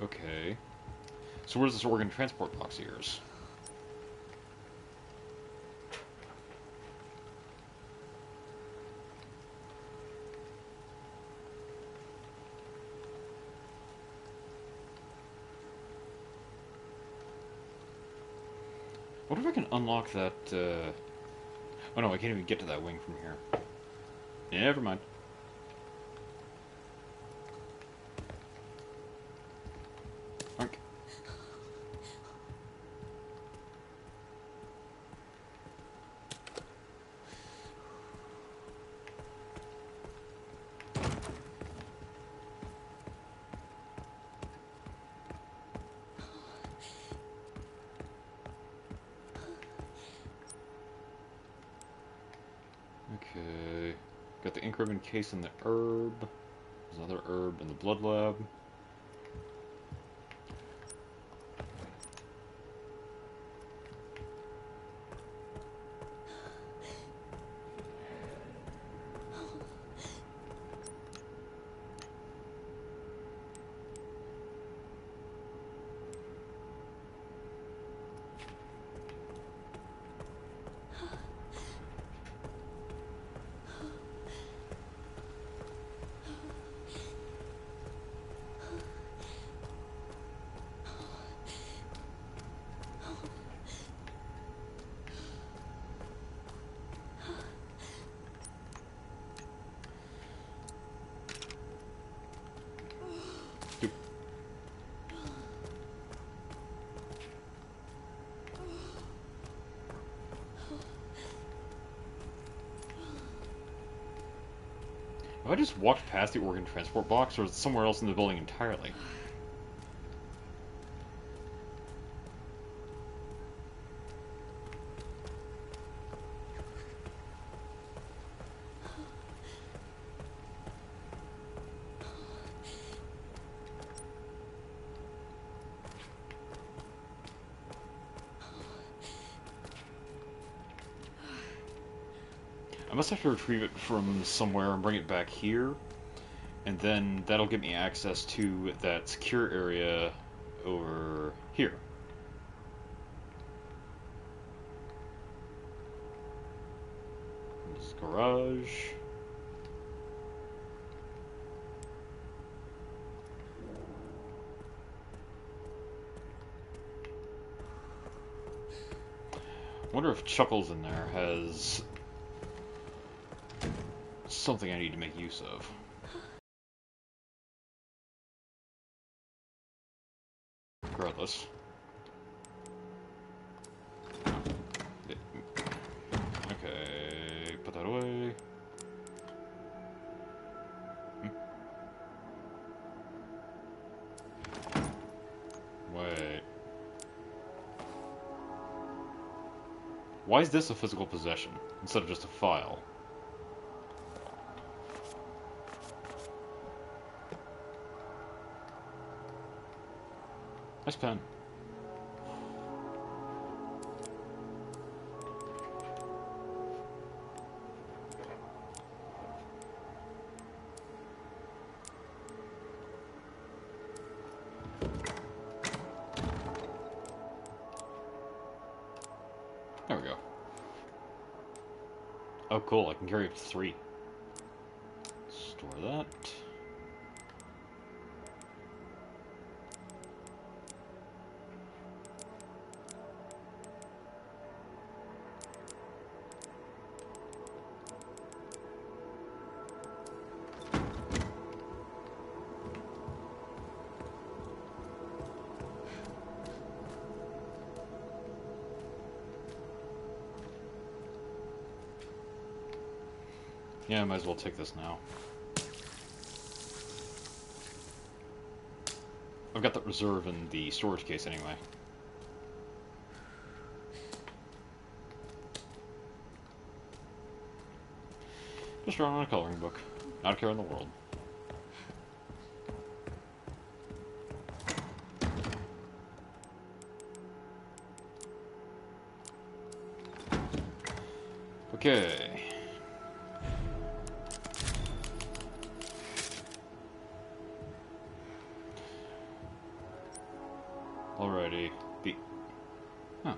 [SPEAKER 1] Okay. So where's this organ transport box of yours? What if I can unlock that, Oh no, I can't even get to that wing from here. Never mind. Oink. Okay. Got the ink ribbon case in the herb. There's another herb in the blood lab. Have I just walked past the organ transport box, or is it somewhere else in the building entirely? I must have to retrieve it from somewhere and bring it back here, and then that'll give me access to that secure area over here. This is garage. I wonder if Chuckles in there has something I need to make use of. Regardless. Okay, put that away. Wait. Why is this a physical possession instead of just a file? Nice pen. There we go. Oh, cool. I can carry up to 3. Store that. Yeah, I might as well take this now. I've got that reserve in the storage case anyway. Just drawing on a coloring book. Not a care in the world. Okay. Alrighty. Huh.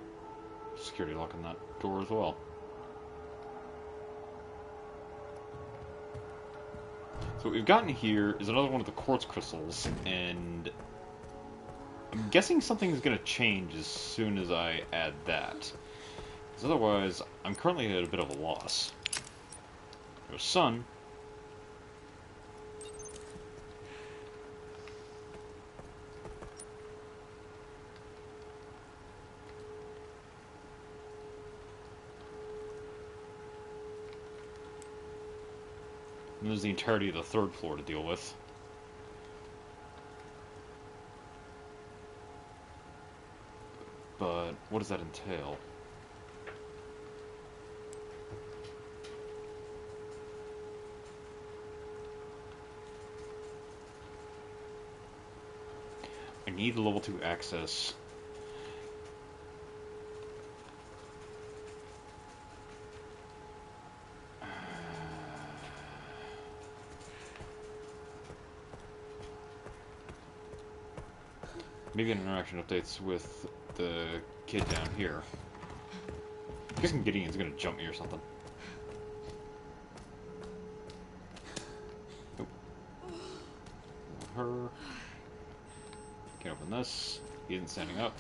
[SPEAKER 1] Security lock on that door as well. So what we've gotten here is another one of the quartz crystals, and I'm guessing something's going to change as soon as I add that. Because otherwise, I'm currently at a bit of a loss. There's sun. And there's the entirety of the 3rd floor to deal with. But what does that entail? I need level 2 access. Maybe an interaction updates with the kid down here. I'm guessing Gideon's gonna jump me or something. Nope. Her. Can't open this. He isn't standing up.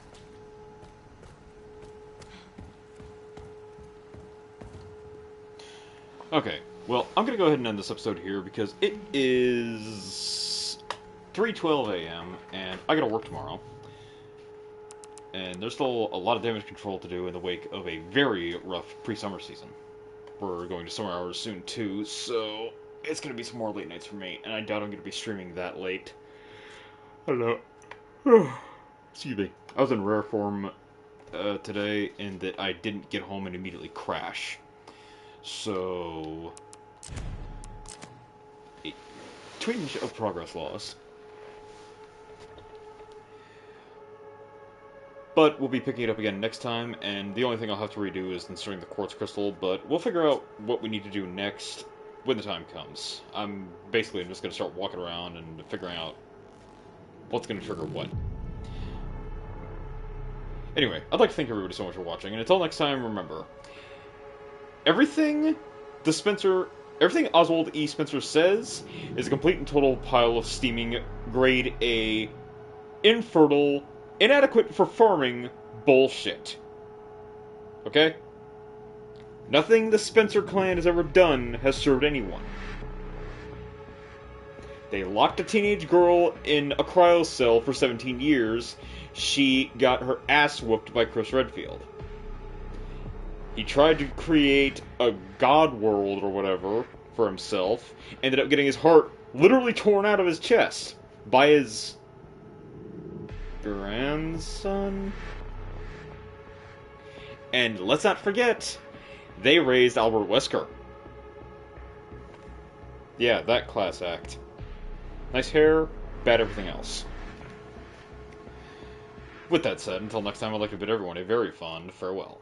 [SPEAKER 1] Okay, well, I'm gonna go ahead and end this episode here because it is 3:12 a.m. and I gotta work tomorrow. And there's still a lot of damage control to do in the wake of a very rough pre-summer season. We're going to summer hours soon too, so it's going to be some more late nights for me, and I doubt I'm going to be streaming that late. I don't know. Excuse me. I was in rare form today in that I didn't get home and immediately crash. So, a twinge of progress loss. But we'll be picking it up again next time, and the only thing I'll have to redo is inserting the quartz crystal, but we'll figure out what we need to do next when the time comes. I'm just going to start walking around and figuring out what's going to trigger what. Anyway, I'd like to thank everybody so much for watching, and until next time, remember, everything Oswald E. Spencer says is a complete and total pile of steaming, grade A, infertile, inadequate for farming bullshit. Okay? Nothing the Spencer clan has ever done has served anyone. They locked a teenage girl in a cryo cell for 17 years. She got her ass whooped by Chris Redfield. He tried to create a god world or whatever for himself. Ended up getting his heart literally torn out of his chest by his grandson? And let's not forget, they raised Albert Wesker. Yeah, that class act. Nice hair, bad everything else. With that said, until next time, I'd like to bid everyone a very fond farewell.